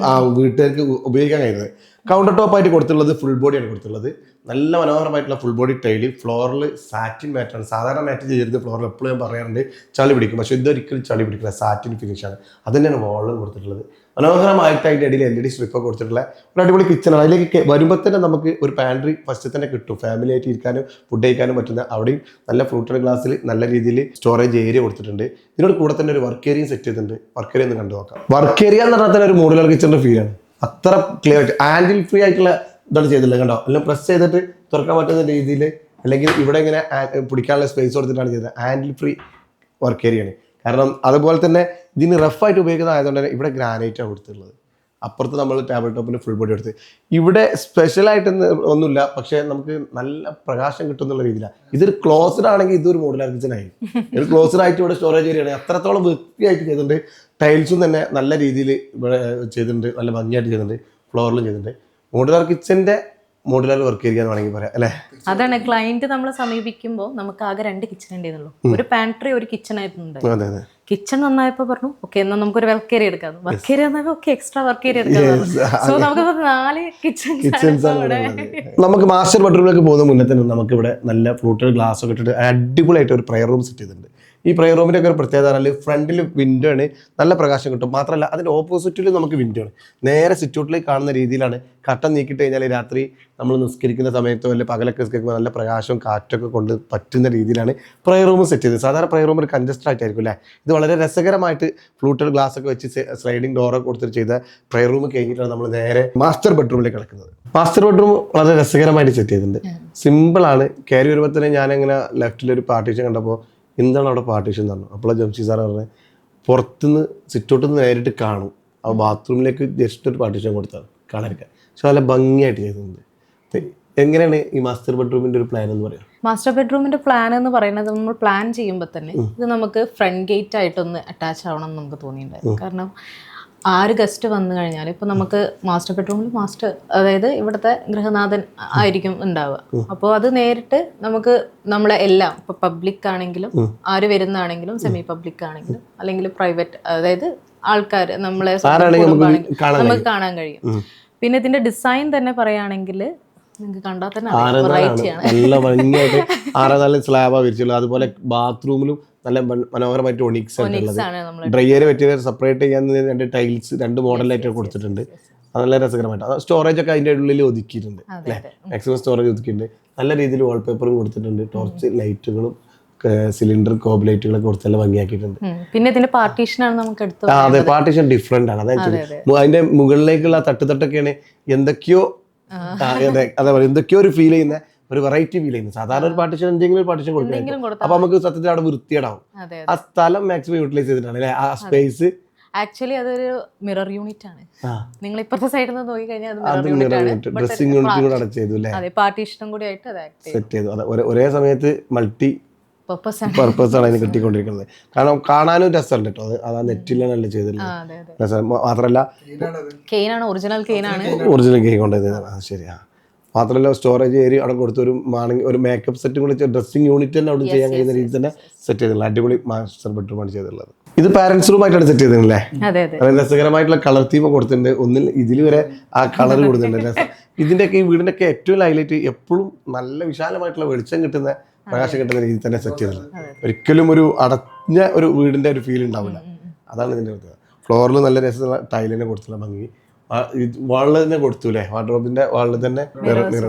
ആ വീട്ടുകാർക്ക് ഉപയോഗിക്കാൻ കഴിയുന്നത്. കൗണ്ടർ ടോപ്പ് ആയിട്ട് കൊടുത്തിട്ടുള്ളത് ഫുൾ ബോഡിയാണ് കൊടുത്തിട്ടുള്ളത്. നല്ല മനോഹരമായിട്ടുള്ള ഫുൾ ബോഡി ടൈല്. ഫ്ലോറിൽ സാറ്റിൻ മാറ്റാണ്. സാധാരണ മാറ്റ് ചെയ്തിരുന്നത് ഫ്ലോറിൽ എപ്പോഴും ഞാൻ പറയാറുണ്ട് ചളി പിടിക്കും, പക്ഷേ ഇതൊരിക്കലും ചളി പിടിക്കില്ല. സാറ്റിൻ ഫിനിഷാണ്. അത് തന്നെയാണ് വാളിലും കൊടുത്തിട്ടുള്ളത്. മനോഹരമായിട്ട് അതിൻ്റെ ഇടയിൽ LED സ്ട്രിപ്പൊക്കെ കൊടുത്തിട്ടുള്ള ഒരു അടിപൊളി കിച്ചണാണ്. അതിലേക്ക് വരുമ്പോൾ തന്നെ നമുക്ക് ഒരു പാൻട്രി ഫസ്റ്റ് തന്നെ കിട്ടും. ഫാമിലി ആയിട്ട് ഇരിക്കാനും ഫുഡ് കഴിക്കാനും പറ്റുന്ന. അവിടെയും നല്ല ഫ്രൂട്ടഡ് ഗ്ലാസ്സിൽ നല്ല രീതിയിൽ സ്റ്റോറേജ് ഏരിയ കൊടുത്തിട്ടുണ്ട്. ഇതിനോട് കൂടെ തന്നെ ഒരു വർക്ക് ഏരിയയും സെറ്റ് ചെയ്തിട്ടുണ്ട്. വർക്ക് ഏരിയ ഒന്ന് കണ്ടു നോക്കാം. വർക്ക് ഏരിയ എന്ന് പറഞ്ഞാൽ തന്നെ ഒരു മോഡുലാർ കിച്ചണിൻ്റെ ഫീലാണ്. അത്ര ക്ലിയർ ആയിട്ട് ഹാൻഡിൽ ഫ്രീ ആയിട്ടുള്ള ഇതാണ് ചെയ്തിട്ടുള്ളത്. കണ്ടോ, എല്ലാം പ്രസ് ചെയ്തിട്ട് തുറക്കാൻ പറ്റുന്ന രീതിയിൽ, അല്ലെങ്കിൽ ഇവിടെ ഇങ്ങനെ പിടിക്കാനുള്ള സ്പേസ് കൊടുത്തിട്ടാണ് ചെയ്തത്. ഹാൻഡിൽ ഫ്രീ വർക്ക് ഏരിയയാണ്. കാരണം അതുപോലെ തന്നെ ഇതിന് റഫായിട്ട് ഉപയോഗിക്കുന്ന ആയതുകൊണ്ട് തന്നെ ഇവിടെ ഗ്രാനൈറ്റാണ് കൊടുത്തിട്ടുള്ളത്. അപ്പുറത്ത് നമ്മൾ ടേബിൾ ടോപ്പിന് ഫുൾ ബോഡി എടുത്ത്. ഇവിടെ സ്പെഷ്യലായിട്ട് ഒന്നുമില്ല, പക്ഷേ നമുക്ക് നല്ല പ്രകാശം കിട്ടുന്നുള്ള രീതിയിലാണ്. ഇതൊരു ക്ലോസ്ഡ് ആണെങ്കിൽ ഇതൊരു മോഡുലാർ കിച്ചണായി. ഒരു ക്ലോസ്ഡ് ആയിട്ട് ഇവിടെ സ്റ്റോറേജ് ഏരിയയാണ്. അത്രത്തോളം വൃത്തിയായിട്ട് ചെയ്തിട്ടുണ്ട്. ടൈൽസും തന്നെ നല്ല രീതിയിൽ ഇവിടെ ചെയ്തിട്ടുണ്ട്. നല്ല ഭംഗിയായിട്ട് ചെയ്തിട്ടുണ്ട്. ഫ്ലോറിലും ചെയ്തിട്ടുണ്ട്. മോഡുലാർ കിച്ചൻ്റെ മോഡുലാർ വർക്ക് ഏരിയ എന്ന് വേണമെങ്കിൽ പറയാം അല്ലേ. അതാണ് ക്ലയന്റ് നമ്മളെ സമീപിക്കുമ്പോൾ നമുക്ക് ആകെ 2 കിച്ചൺ ഉണ്ടെന്നുള്ളൂ. ഒരു പാൻട്രി, ഒരു കിച്ചൺ ആയിട്ടുണ്ട്. കിച്ചൺ നന്നായപ്പോ പറഞ്ഞു ഓക്കെ എന്നാൽ നമുക്കൊരു വർക്ക് ഏരിയ എടുക്കാം. വർക്ക് ഏരിയ എന്നാൽ ഓക്കെ എക്സ്ട്രാ വർക്ക് ഏരിയ എടുക്കാം. സോ നമുക്ക് 4 കിച്ചൺസ്. നമുക്ക് മാസ്റ്റർ ബെഡ്റൂമിലേക്ക് പോകുന്ന മുന്നേ തന്നെ നമുക്ക് ഇവിടെ നല്ല ഫ്രൂട്ടഡ് ഗ്ലാസ് ഒക്കെ ഇട്ടിട്ട് അടിപൊളിയായിട്ട് ഒരു പ്രയർ റൂം സെറ്റ് ചെയ്തിട്ടുണ്ട്. ഈ പ്രയർ റൂമിൻ്റെ ഒക്കെ ഒരു പ്രത്യേകത പറഞ്ഞാൽ ഫ്രണ്ടിൽ വിൻഡോ ആണ്, നല്ല പ്രകാശം കിട്ടും. മാത്രമല്ല അതിൻ്റെ ഓപ്പോസിറ്റിൽ നമുക്ക് വിൻഡോ ആണ്. നേരെ സിറ്റൗട്ടിലേക്ക് കാണുന്ന രീതിയിലാണ്. കട്ടൻ നീക്കിയിട്ട് കഴിഞ്ഞാൽ രാത്രി നമ്മൾ നിസ്കരിക്കുന്ന സമയത്തോ അല്ലെങ്കിൽ പകലൊക്കെ നിസ്കരിക്കുമ്പോൾ നല്ല പ്രകാശവും കാറ്റൊക്കെ കൊണ്ട് പറ്റുന്ന രീതിയിലാണ് പ്രയർ റൂം സെറ്റ് ചെയ്തത്. സാധാരണ പ്രയർ റൂം ഒരു കൺജസ്റ്റഡ് ആയിട്ടായിരിക്കും അല്ലേ. ഇത് വളരെ രസകരമായിട്ട് ഫ്ലൂട്ടഡ് ഗ്ലാസ് ഒക്കെ വെച്ച് സ്ലൈഡിങ് ഡോറൊക്കെ കൊടുത്തിട്ട് ചെയ്ത പ്രയർ റൂം കഴിഞ്ഞിട്ടാണ് നമ്മൾ നേരെ മാസ്റ്റർ ബെഡ്റൂമിലേക്ക് കിടക്കുന്നത്. മാസ്റ്റർ ബെഡ്റൂം വളരെ രസകരമായിട്ട് സെറ്റ് ചെയ്തിട്ടുണ്ട്. സിമ്പിളാണ്. കയറി വരുമ്പോൾ തന്നെ ഞാനങ്ങനെ ലെഫ്റ്റിലൊരു പാർട്ടീഷൻ കണ്ടപ്പോൾ എന്താണ് അവിടെ പാർട്ടീഷൻ എന്ന് പറഞ്ഞു. അപ്പോൾ ജംഷി സാർ പറഞ്ഞത് പുറത്തുനിന്ന് സിറ്റൗട്ടിൽ നിന്ന് നേരിട്ട് കാണും. ആ ബാത്റൂമിലേക്ക് ജസ്റ്റ് ഒരു പാർട്ടീഷൻ കൊടുത്താൽ കാണാതിരിക്കാൻ. പക്ഷെ നല്ല ഭംഗിയായിട്ട് ചെയ്തിട്ടുണ്ട്. എങ്ങനെയാണ് ഈ മാസ്റ്റർ ബെഡ്റൂമിൻ്റെ ഒരു പ്ലാൻ എന്ന് പറയാം? മാസ്റ്റർ ബെഡ്റൂമിന്റെ പ്ലാൻ എന്ന് പറയുന്നത് നമ്മൾ പ്ലാൻ ചെയ്യുമ്പോൾ തന്നെ ഇത് നമുക്ക് ഫ്രണ്ട് ഗേറ്റ് ആയിട്ടൊന്ന് അറ്റാച്ച് ആവണം എന്ന് നമുക്ക് തോന്നിയിട്ടുണ്ടായിരുന്നു. കാരണം 6 ഗസ്റ്റ് വന്നു കഴിഞ്ഞാൽ ഇപ്പൊ നമുക്ക് മാസ്റ്റർ ബെഡ്റൂമിൽ അതായത് ഇവിടുത്തെ ഗൃഹനാഥൻ ആയിരിക്കും ഉണ്ടാവുക. അപ്പോൾ അത് നേരിട്ട് നമുക്ക് നമ്മളെ എല്ലാം ഇപ്പൊ പബ്ലിക് ആണെങ്കിലും ആര് വരുന്നതാണെങ്കിലും സെമി പബ്ലിക് ആണെങ്കിലും അല്ലെങ്കിൽ പ്രൈവറ്റ്, അതായത് ആൾക്കാർ നമ്മളെ നമുക്ക് കാണാൻ കഴിയും. പിന്നെ ഇതിന്റെ ഡിസൈൻ തന്നെ പറയുകയാണെങ്കിൽ നിങ്ങൾക്ക് കണ്ടാൽ തന്നെ നല്ല ഭംഗിയായിട്ട് 6 സ്ലാബാ വിരിച്ചുള്ളത്. അതുപോലെ ബാത്റൂമിലും നല്ല മനോഹരമായിട്ട് ഒണിക്സ് ആയിട്ടുള്ളത്. ഡ്രൈയർ പറ്റിയ സെപ്പറേറ്റ് ചെയ്യാൻ 2 ടൈൽസ് 2 മോഡലായിട്ട് കൊടുത്തിട്ടുണ്ട്. അത് നല്ല രസകരമായിട്ട് സ്റ്റോറേജ് ഒക്കെ അതിൻ്റെ ഉള്ളിൽ ഒതുക്കിയിട്ടുണ്ട് അല്ലേ. മാക്സിമം സ്റ്റോറേജ് ഒതുക്കിയിട്ടുണ്ട്. നല്ല രീതിയിൽ വാൾപേപ്പറും കൊടുത്തിട്ടുണ്ട്. ടോർച്ച് ലൈറ്റുകളും സിലിണ്ടർ കോബ് ലൈറ്റുകളൊക്കെ കൊടുത്ത് നല്ല ഭംഗിയാക്കിയിട്ടുണ്ട്. പിന്നെ ഇതിന്റെ പാർട്ടീഷനാണ് നമുക്ക് എടുത്തത്. അതെ, പാർട്ടീഷൻ ഡിഫറെന്റ് ആണ്. അതായത് അതിന്റെ മുകളിലേക്കുള്ള തട്ടുതട്ടൊക്കെയാണ് എന്തൊക്കെയോ എന്തൊക്കെയോ ഒരു ഫീൽ ചെയ്യുന്ന ഒരു വെറൈറ്റി ഫീൽ ചെയ്യുന്നത്. സാധാരണ ഒരു പാർട്ടീഷൻ എന്തെങ്കിലും ഒരു പാർട്ടീഷൻ കൊടുക്കണം. അപ്പൊ നമുക്ക് സത്യത്തിൽ അവിടെ വൃത്തിയേടാവും. ആ സ്ഥലം മാക്സിമം യൂട്ടിലൈസ് ചെയ്തിട്ടാണ് അല്ലെ ആ സ്പേസ്. ആക്ച്വലി അതൊരു മിറർ യൂണിറ്റ് ആണ്. നിങ്ങൾ ഇപ്പുറത്തെ സൈഡിൽ നിന്ന് നോക്കി കഴിഞ്ഞാൽ ഡ്രസ്സിംഗ് യൂണിറ്റ് കൂടെ അടച്ച് ചെയ്തു അല്ലേ. അതെ, പാർട്ടീഷനും കൂടി ആയിട്ട് സെറ്റ് ചെയ്തു. ഒരേ സമയത്ത് മൾട്ടി പർപ്പസ് ആണ് അതിന് കിട്ടിക്കൊണ്ടിരിക്കുന്നത്. കാരണം കാണാനും രസമുണ്ട് കേട്ടോ. അത് ആ നെറ്റിലാണ് ചെയ്തിട്ടുള്ളത്. മാത്രമല്ല ഒറിജിനൽ കെയിൻ കൊണ്ടുവരുന്നത്. ശരിയാ. മാത്രമല്ല സ്റ്റോറേജ് ഏരിയ അവിടെ കൊടുത്ത് ഒരു മേക്കപ്പ് സെറ്റും കൂടി ഡ്രസ്സിംഗ് യൂണിറ്റ് തന്നെ അവിടെ ചെയ്യാൻ കഴിയുന്ന രീതിയിൽ തന്നെ സെറ്റ് ചെയ്തിട്ടുള്ളത്. അടിപൊളി മാസ്റ്റർ ബെഡ്റൂമാണ് ചെയ്തിട്ടുള്ളത്. ഇത് പാരന്റ്സ് റൂം ആയിട്ടാണ് സെറ്റ് ചെയ്തിട്ടുണ്ടല്ലേ. രസകരമായിട്ടുള്ള കളർ തീം കൊടുത്തിട്ടുണ്ട്. ഒന്നിൽ ഇതിൽ വരെ ആ കളർ കൊടുത്തിട്ടുണ്ട്. ഇതിന്റെയൊക്കെ ഈ വീടിന്റെ ഒക്കെ ഏറ്റവും ഹൈലൈറ്റ് എപ്പോഴും നല്ല വിശാലമായിട്ടുള്ള വെളിച്ചം കിട്ടുന്ന പ്രകാശം കിട്ടുന്ന രീതിയിൽ തന്നെ സെറ്റ് ചെയ്തിട്ടുള്ളത്. ഒരിക്കലും ഒരു അടഞ്ഞ ഒരു വീടിന്റെ ഒരു ഫീൽ ഉണ്ടാവില്ല. അതാണ് ഇതിന്റെ പ്രത്യേകത. ഫ്ലോറിൽ നല്ല രസമുള്ള ടൈലിനെ കൊടുത്തുള്ള ഭംഗി. വാളിൽ തന്നെ കൊടുത്തു അല്ലേ. വാർഡ്രോബിന്റെ വാളിൽ തന്നെ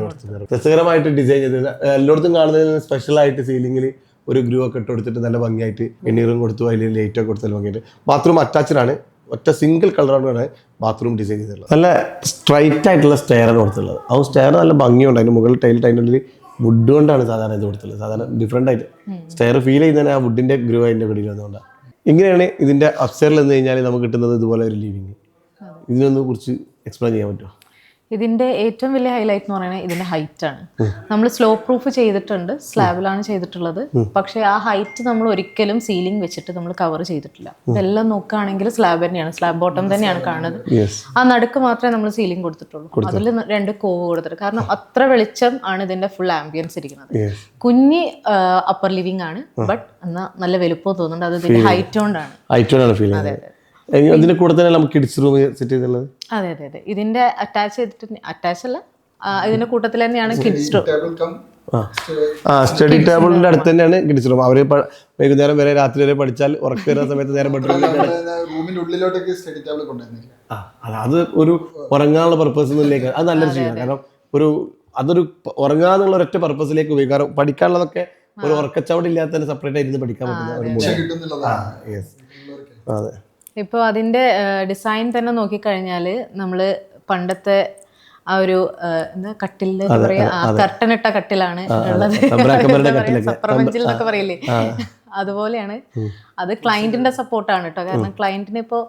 കൊടുത്തു. രസകരമായിട്ട് ഡിസൈൻ ചെയ്തത്. എല്ലായിടത്തും കാണുന്നതിന് സ്പെഷ്യലായിട്ട് സീലിംഗിൽ ഒരു ഗ്രൂ ഒക്കെ ഇട്ട് കൊടുത്തിട്ട് നല്ല ഭംഗിയായിട്ട് വെണ്ണീറും കൊടുത്തു. അതിൽ ലൈറ്റ് ഒക്കെ കൊടുത്ത് നല്ല ഭംഗിയായിട്ട്. ബാത്റൂം അറ്റാച്ച്ഡ് ആണ്. ഒറ്റ സിംഗിൾ കളറാണ് ബാത്റൂം ഡിസൈൻ ചെയ്തിട്ടുള്ളത്. നല്ല സ്ട്രൈറ്റ് ആയിട്ടുള്ള സ്റ്റെയറാണ് കൊടുത്തിട്ടുള്ളത്. ആ സ്റ്റെയർ നല്ല ഭംഗിയുണ്ട്. അതിന് മുകളിൽ ടൈൽ ടൈലിനുള്ളിൽ വുഡ് കൊണ്ടാണ് സാധാരണ ഇത് കൊടുത്തുള്ളത്. സാധാരണ ഡിഫറെൻ്റ് ആയിട്ട് സ്റ്റെയർ ഫീൽ ചെയ്യുന്നതിന് ആ വുഡിൻ്റെ ഗ്രൂ അതിൻ്റെ വെടിയിൽ വന്നുകൊണ്ടാണ്. ഇങ്ങനെയാണ് ഇതിൻ്റെ അപ്സ്റ്റെയറിൽ നിന്ന് കഴിഞ്ഞാൽ നമുക്ക് കിട്ടുന്നത് ഇതുപോലെ ഒരു ലിവിങ്. ഇതിനൊന്ന് കുറിച്ച് എക്സ്പ്ലെയിൻ ചെയ്യാൻ പറ്റുമോ? ഇതിന്റെ ഏറ്റവും വലിയ ഹൈലൈറ്റ് എന്ന് പറയുന്നത് ഇതിന്റെ ഹൈറ്റ് ആണ്. നമ്മൾ സ്ലോ പ്രൂഫ് ചെയ്തിട്ടുണ്ട്, സ്ലാബിലാണ് ചെയ്തിട്ടുള്ളത്. പക്ഷേ ആ ഹൈറ്റ് നമ്മൾ ഒരിക്കലും സീലിംഗ് വെച്ചിട്ട് നമ്മൾ കവർ ചെയ്തിട്ടില്ല. ഇതെല്ലാം നോക്കുകയാണെങ്കിൽ സ്ലാബ് തന്നെയാണ്, സ്ലാബ് ബോട്ടം തന്നെയാണ് കാണുന്നത്. ആ നടുക്ക് മാത്രമേ നമ്മൾ സീലിംഗ് കൊടുത്തിട്ടുള്ളൂ. അതിൽ 2 കോവ് കൊടുത്തിട്ട്, കാരണം അത്ര വെളിച്ചം ആണ് ഇതിന്റെ ഫുൾ ആംബിയൻസ് ഇരിക്കുന്നത്. കുഞ്ഞി അപ്പർ ലിവിംഗ് ആണ്, ബട്ട് എന്നാൽ നല്ല വലുപ്പം തോന്നുന്നുണ്ട്. അത് ഇതിന്റെ ഹൈറ്റ് കൊണ്ടാണ്. അതെ. അതിന്റെ കൂടെ തന്നെ നമുക്ക് കിഡ്സ് റൂം സെറ്റ് ചെയ്തുള്ളത്. അതെ അതെ അതെ, ഇതിന്റെ അറ്റാച്ച് അല്ല, ഇതിന്റെ കൂട്ടത്തിൽ തന്നെയാണ് kids room. Table cum study ടേബിളിന്റെ അടുത്ത് തന്നെയാണ് കിഡ്സ് റൂം. അവര് വൈകുന്നേരം വരെ രാത്രി വരെ പഠിച്ചാൽ ഉറക്കം വരുന്ന സമയത്ത് നേരെ ബെഡ്റൂമിലേക്ക് റൂമിന്റെ ഉള്ളിലോട്ടേക്ക് സ്റ്റഡി ടേബിൾ കൊണ്ടുവന്നില്ല. അത് ഒരു ഉറങ്ങാനുള്ള പർപ്പസ് ഒന്നിലേക്ക് അത് നല്ലൊരു ചെയ്യണം. കാരണം അതൊരു ഉറങ്ങാന്നുള്ള ഒരൊറ്റ പർപ്പസിലേക്ക് ഉപയോഗിക്കും. കാരണം പഠിക്കാനുള്ളതൊക്കെ ഒരു ഉറക്കച്ചവടില്ലാത്ത തന്നെ സെപ്പറേറ്റ് ആയിട്ട് പഠിക്കാൻ പറ്റുന്ന ഒരു അതെ. ഇപ്പോൾ അതിന്റെ ഡിസൈൻ തന്നെ നോക്കിക്കഴിഞ്ഞാല് നമ്മള് പണ്ടത്തെ ആ ഒരു എന്താ കട്ടില് പറയാ, കർട്ടൻ ഇട്ട കട്ടിലാണ് ഉള്ളത്, സപ്രമഞ്ചിൽ എന്നൊക്കെ പറയില്ലേ, അതുപോലെയാണ്. അത് ക്ലയന്റിന്റെ സപ്പോർട്ടാണ് കേട്ടോ. കാരണം ക്ലയന്റിന് ഇപ്പോൾ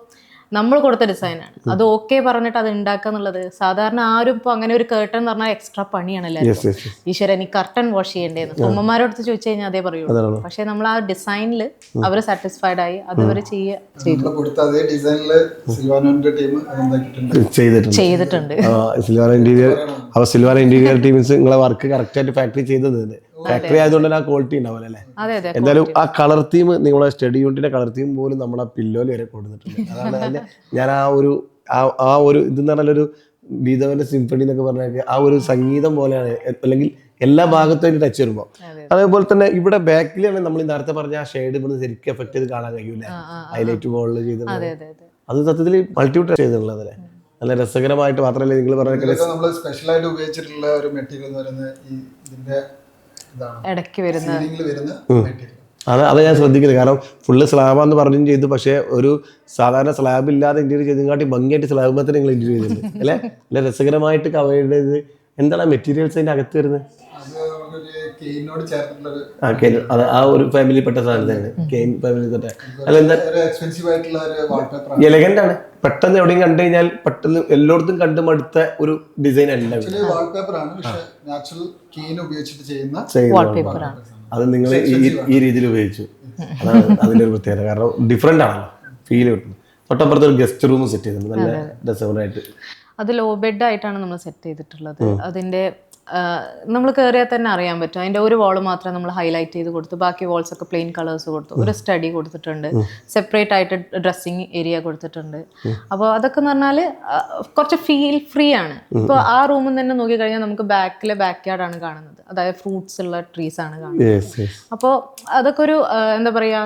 നമ്മൾ കൊടുത്ത ഡിസൈനാണ്, അത് ഓക്കെ പറഞ്ഞിട്ട് അത് ഉണ്ടാക്കുക എന്നുള്ളത് സാധാരണ ആരും ഇപ്പോൾ അങ്ങനെ ഒരു കേർട്ടൻ എന്ന് പറഞ്ഞാൽ എക്സ്ട്രാ പണിയാണല്ലോ. ഈശ്വരൻ ഈ കർട്ടൻ വാഷ് ചെയ്യേണ്ടതെന്ന് ഉമ്മമാരോട് ചോദിച്ചു കഴിഞ്ഞാൽ അതേ പറയുള്ളൂ. പക്ഷെ നമ്മൾ ആ ഡിസൈനിൽ അവർ സാറ്റിസ്ഫൈഡ് ആയി അത് അവർ ചെയ്തിട്ടുണ്ട്. സിൽവാന ഇന്റീരിയർ ടീംസ് നിങ്ങളെ വർക്ക് കറക്റ്റ് ആയിട്ട് ഫാക്ടറി ചെയ്തത് ഫാക്ടറി ആയതുകൊണ്ട് തന്നെ ആ ക്വാളിറ്റി ഉണ്ടാവില്ല അല്ലേ. എന്തായാലും ആ കളർ തീം നിങ്ങളെ സ്റ്റഡി യൂണിറ്റിന്റെ കളർ തീം പോലും നമ്മുടെ പില്ലോയിൽ വരെ കൊടുത്തിട്ടുണ്ട്. അതാണ് ഞാൻ ആ ഒരു ഇതെന്ന് പറഞ്ഞാൽ ബീതവന്റെ സിംഫണി എന്നൊക്കെ പറഞ്ഞാൽ ആ ഒരു സംഗീതം പോലെയാണ്, അല്ലെങ്കിൽ എല്ലാ ഭാഗത്തും അതിന് ടച്ച് വരുമ്പോൾ. അതേപോലെ തന്നെ ഇവിടെ ബാക്കിലാണ് നമ്മൾ നേരത്തെ പറഞ്ഞ ആ ഷെയ്ഡ് ഇവിടെ ശരിക്കും എഫക്ട് ചെയ്ത് കാണാൻ കഴിയൂലേ, ഹൈലൈറ്റ് ബോളിൽ ചെയ്തിട്ടുള്ളത്. അത് സത്യത്തിൽ മൾട്ടിപ്ലൈ ചെയ്തിട്ടുള്ളത് അല്ലേ, നല്ല രസകരമായിട്ട്. മാത്രമല്ല നിങ്ങൾ പറഞ്ഞ സ്പെഷ്യൽ ആയിട്ട് ഉപയോഗിച്ചിട്ടുള്ള ഒരു മെറ്റീരിയൽ എന്ന് പറയുന്നത് ഇതിന്റെ ഇടയ്ക്ക് വരുന്ന അത് ഞാൻ ശ്രദ്ധിക്കുന്നത്. കാരണം ഫുള്ള് സ്ലാബാന്ന് പറഞ്ഞും ചെയ്തു, പക്ഷേ ഒരു സാധാരണ സ്ലാബ് ഇല്ലാതെ ഇന്റീരിയർ ചെയ്തതിനെക്കാട്ടി ഭംഗിയായിട്ട് സ്ലാബ് മാത്രമേ നിങ്ങൾ ഇന്റീരിയർ ചെയ്തിട്ടുണ്ട് അല്ലെ. നല്ല രസകരമായിട്ട് കവർ ചെയ്തത്. എന്താണ് മെറ്റീരിയൽസ് അതിന്റെ അകത്ത് വരുന്നത്? ആ ഒരു ഫാമിലിപ്പെട്ട സാധനം തന്നെ, കെയിൻ ഫാമിലി തൊട്ട്. എലഗന്റ് ആണ്. പെട്ടെന്ന് എവിടെയും കണ്ടു കഴിഞ്ഞാൽ പെട്ടെന്ന് എല്ലായിടത്തും കണ്ടു മടുത്ത ഒരു ഡിസൈൻ അല്ല. അത് നിങ്ങൾ ഈ രീതിയിൽ ഉപയോഗിച്ചു, അതാണ് അതിന്റെ ഒരു പ്രത്യേകത. കാരണം ഡിഫറെന്റ് ആണല്ലോ, ഫീൽ കിട്ടുന്നു. തൊട്ടപ്പുറത്ത് ഒരു ഗസ്റ്റ് റൂം സെറ്റ് ചെയ്തിട്ടുണ്ട്, നല്ല രസകരമായിട്ട്. അത് ലോ ബെഡ് ആയിട്ടാണ് നമ്മൾ സെറ്റ് ചെയ്തിട്ടുള്ളത്. അതിന്റെ നമ്മൾ കയറിയാൽ തന്നെ അറിയാൻ പറ്റും. അതിന്റെ ഒരു വാള് മാത്രം നമ്മൾ ഹൈലൈറ്റ് ചെയ്ത് കൊടുത്തു, ബാക്കി വാൾസ് ഒക്കെ പ്ലെയിൻ കളേഴ്സ് കൊടുത്തു. ഒരു സ്റ്റഡി കൊടുത്തിട്ടുണ്ട്, സെപ്പറേറ്റ് ആയിട്ട് ഡ്രസ്സിങ് ഏരിയ കൊടുത്തിട്ടുണ്ട്. അപ്പോൾ അതൊക്കെ എന്ന് പറഞ്ഞാൽ കുറച്ച് ഫീൽ ഫ്രീ ആണ്. ഇപ്പോൾ ആ റൂമിൽ തന്നെ നോക്കിക്കഴിഞ്ഞാൽ നമുക്ക് ബാക്കിലെ ബാക്ക് യാർഡ് ആണ് കാണുന്നത്, അതായത് ഫ്രൂട്ട്സ് ഉള്ള ട്രീസ് ആണ് കാണുന്നത്. അപ്പോൾ അതൊക്കെ ഒരു എന്താ പറയാ,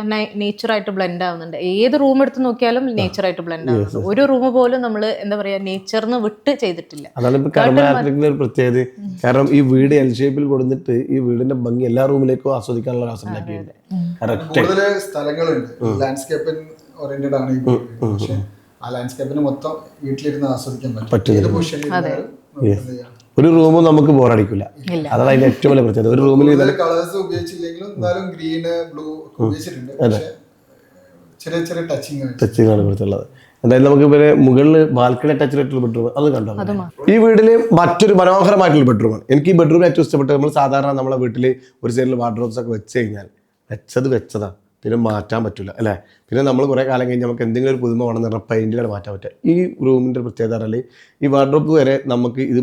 നേച്ചറായിട്ട് ബ്ലെൻഡ് ആവുന്നുണ്ട്. ഏത് റൂം എടുത്ത് നോക്കിയാലും നേച്ചറായിട്ട് ബ്ലെൻഡ് ആവുന്നുണ്ട്. ഒരു റൂം പോലും നമ്മൾ എന്താ പറയാ നേച്ചറിന് വിട്ട് ചെയ്തിട്ടില്ല. പ്രത്യേകത. കാരണം ഈ വീട് എൽ ഷേപ്പിൽ കൊടുത്തിട്ട് ഈ വീടിന്റെ ഭംഗി എല്ലാ റൂമിലേക്കും ആസ്വദിക്കാനുള്ള അവസരം ഉണ്ടാക്കിയത്. കൂടുതൽ സ്ഥലങ്ങളുണ്ട്, ലാൻഡ്സ്കേപ്പിൻ ഓറിയന്റഡ് ആണ് ഈ വീട്. പക്ഷേ ആ ലാൻഡ്സ്കേപ്പിന് മൊത്തം വീട്ടിലിരുന്ന് ആസ്വദിക്കാൻ പറ്റും. ഒരു റൂമും നമുക്ക് ബോറടിക്കില്ല, അതാണ് അതിന്റെ ഏറ്റവും വലിയ പ്രത്യേകത. ഒരു റൂമിൽ കളേഴ്സ് ഉപയോഗിച്ചില്ലെങ്കിലും എന്നാലും ഗ്രീന് ബ്ലൂ ഉപയോഗിച്ചിട്ടുണ്ട്. ചെറിയ ചെറിയ ടച്ചിങ് ആണ് കൊടുത്തുള്ളത്. എന്തായാലും നമുക്ക് ഇവരെ മുകളിൽ ബാൽക്കണി അറ്റാച്ച്ഡ് ആയിട്ടുള്ള ബെഡ്റൂം അത് കണ്ടോ. ഈ വീട്ടില് മറ്റൊരു മനോഹരമായിട്ടുള്ള ബെഡ്റൂമാണ്. എനിക്ക് ഈ ബെഡ്റൂമിൽ ഏറ്റവും ഇഷ്ടപ്പെട്ടത്, നമ്മൾ സാധാരണ നമ്മളെ വീട്ടിൽ ഒരു സൈഡിൽ വാർഡ്രോബ്സ് ഒക്കെ വെച്ച് കഴിഞ്ഞാൽ വെച്ചതാ, പിന്നെ മാറ്റാൻ പറ്റില്ല അല്ലേ. പിന്നെ നമ്മൾ കുറേ കാലം കഴിഞ്ഞ് നമുക്ക് എന്തെങ്കിലും ഒരു പുതുമ വേണമെന്ന് പറഞ്ഞാൽ പെയിന്റുകൾ മാറ്റാൻ പറ്റുക. ഈ റൂമിൻ്റെ പ്രത്യേകത പറഞ്ഞാൽ ഈ വാർഡ്രോബ് വരെ നമുക്ക് ഇത്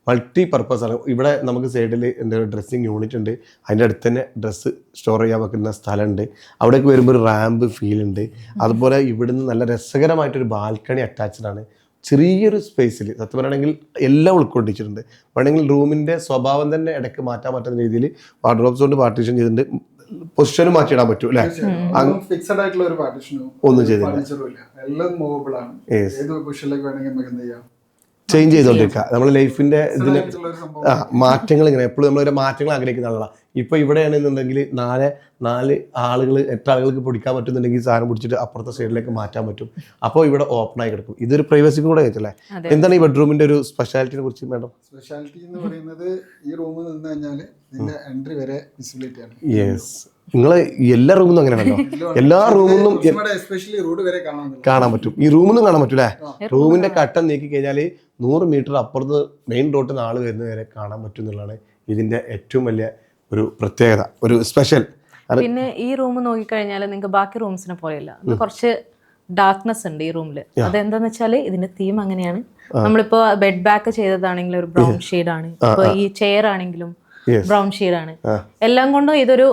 മൾട്ടി പർപ്പസ് ആണ്. ഇവിടെ നമുക്ക് സൈഡിൽ എന്താ ഡ്രസ്സിങ് യൂണിറ്റ് ഉണ്ട്, അതിൻ്റെ അടുത്ത് തന്നെ ഡ്രസ്സ് സ്റ്റോർ ചെയ്യാൻ വെക്കുന്ന സ്ഥലമുണ്ട്. അവിടേക്ക് വരുമ്പോൾ ഒരു റാമ്പ് ഫീൽ ഉണ്ട്. അതുപോലെ ഇവിടുന്ന് നല്ല രസകരമായിട്ടൊരു ബാൽക്കണി അറ്റാച്ച്ഡ് ആണ്. ചെറിയൊരു സ്പേസിൽ സത്യം പറയുകയാണെങ്കിൽ എല്ലാം ഉൾക്കൊണ്ടിച്ചിട്ടുണ്ട്. വേണമെങ്കിൽ റൂമിൻ്റെ സ്വഭാവം തന്നെ ഇടയ്ക്ക് മാറ്റാൻ പറ്റുന്ന രീതിയിൽ വാർഡ്രോബ്സ് കൊണ്ട് പാർട്ടീഷൻ ചെയ്തിട്ടുണ്ട്. പൊസിഷനും മാറ്റിയിടാൻ പറ്റും അല്ലേ. ഫിക്സഡ് ആയിട്ടുള്ള ഒരു പാർട്ടീഷനും ഒന്നും ചെയ്തില്ല, എല്ലാം മൂവബിൾ ആണ്. ഏത് പൊസിഷനിലേക്ക് വേണമെങ്കിൽ നമുക്ക് എന്ത് ചെയ്യാം, ചേഞ്ച് ചെയ്തോണ്ടിരിക്കുക. നമ്മുടെ ലൈഫിന്റെ ഇതിന് മാറ്റങ്ങൾ ഇങ്ങനെ എപ്പോഴും നമ്മളൊരു മാറ്റങ്ങൾ ആഗ്രഹിക്കുന്ന ആളാണ്. ഇപ്പൊ ഇവിടെയാണെന്നുണ്ടെങ്കിൽ നാല് ആളുകൾ 8 ആളുകൾക്ക് പിടിക്കാൻ പറ്റുന്നുണ്ടെങ്കിൽ സാധനം പിടിച്ചിട്ട് അപ്പുറത്തെ സൈഡിലേക്ക് മാറ്റാൻ പറ്റും. അപ്പോൾ ഇവിടെ ഓപ്പൺ ആയി കിടക്കും. ഇതൊരു പ്രൈവസി കൂടെ ആയിട്ടല്ലേ. എന്താണ് ഈ ബെഡ്റൂമിന്റെ ഒരു സ്പെഷ്യാലിറ്റിനെ കുറിച്ച് മാഡം? സ്പെഷ്യാലിറ്റി എന്ന് പറയുന്നത് ഈ റൂമിൽ നിന്ന് കഴിഞ്ഞാൽ ഇതിന്റെ എൻട്രി വരെ വിസിബിലിറ്റി ആണ്. യെസ്, നിങ്ങൾ എല്ലാ റൂമിലും അങ്ങനെയാണല്ലോ, എല്ലാ റൂമിലും കാണാൻ പറ്റും. ഈ റൂമിലും കാണാൻ പറ്റൂലേ. റൂമിന്റെ കട്ടൻ നീക്കി കഴിഞ്ഞാൽ 100 മീറ്റർ അപ്പുറത്ത് മെയിൻ റോഡിൽ നിന്ന് ആള് വരുന്നത് വരെ കാണാൻ പറ്റും എന്നുള്ളതാണ് ഇതിന്റെ ഏറ്റവും വലിയ ഒരു പ്രത്യേകത, ഒരു സ്പെഷ്യൽ. പിന്നെ ഈ റൂം നോക്കിക്കഴിഞ്ഞാൽ നിങ്ങൾക്ക് ബാക്കി റൂംസിനെ പോലെയല്ല, കുറച്ച് ഡാർക്ക്നെസ് ഉണ്ട് ഈ റൂമിൽ. അതെന്താന്ന് വെച്ചാൽ ഇതിന്റെ തീം അങ്ങനെയാണ്. നമ്മളിപ്പോ ബെഡ് ബാക്ക് ചെയ്തതാണെങ്കിലും ഒരു ബ്രൗൺ ഷെയ്ഡ് ആണ്, ഇപ്പൊ ഈ ചെയർ ആണെങ്കിലും ബ്രൗൺ ഷെയ്ഡ് ആണ്. എല്ലാം കൊണ്ടും ഇതൊരു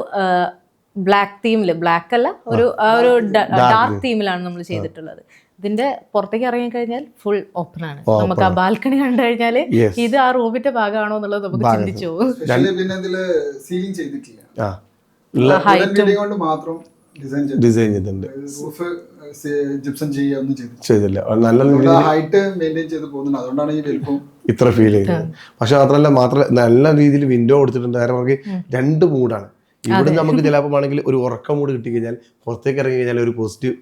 ബ്ലാക്ക് തീമില്, ബ്ലാക്ക് അല്ല, ഒരു ഡാർക്ക് തീമിലാണ് നമ്മൾ ചെയ്തിട്ടുള്ളത്. ഇതിന്റെ പുറത്തേക്ക് ഇറങ്ങി കഴിഞ്ഞാൽ ഫുൾ ഓപ്പൺ ആണ്. നമുക്ക് ആ ബാൽക്കണി കണ്ടു കഴിഞ്ഞാല് ഇത് ആ റൂമിന്റെ ഭാഗമാണോ എന്നുള്ളത് നമുക്ക് ചിന്തിച്ചു പോകും. പിന്നെ ഇതില് സീലിംഗ് ചെയ്തിട്ടില്ല, ഹൈറ്റും കൊണ്ട് മാത്രം ഡിസൈൻ ചെയ്തിട്ടുണ്ട്. റൂഫ് ജിപ്സം ഒന്നും ചെയ്തില്ല. നല്ല ഹൈറ്റ് മെയിൻറ്റെയിൻ ചെയ്ത് പോകുന്നുണ്ട്, അതുകൊണ്ടാണ് ഈ വലിപ്പം ഇത്ര ഫീൽ ചെയ്യുന്നത്. പക്ഷെ മാത്രമല്ല നല്ല രീതിയിൽ വിൻഡോ കൊടുത്തിട്ടുണ്ട്. കാരണം നമുക്ക് 2 മൂഡാണ്. ഇവിടെ നമുക്ക് ചിലപ്പോൾ ആണെങ്കിൽ ഒരു ഉറക്ക മൂഡ് കിട്ടി കഴിഞ്ഞാൽ പുറത്തേക്ക് ഇറങ്ങി കഴിഞ്ഞാൽ ഒരു പോസിറ്റീവ്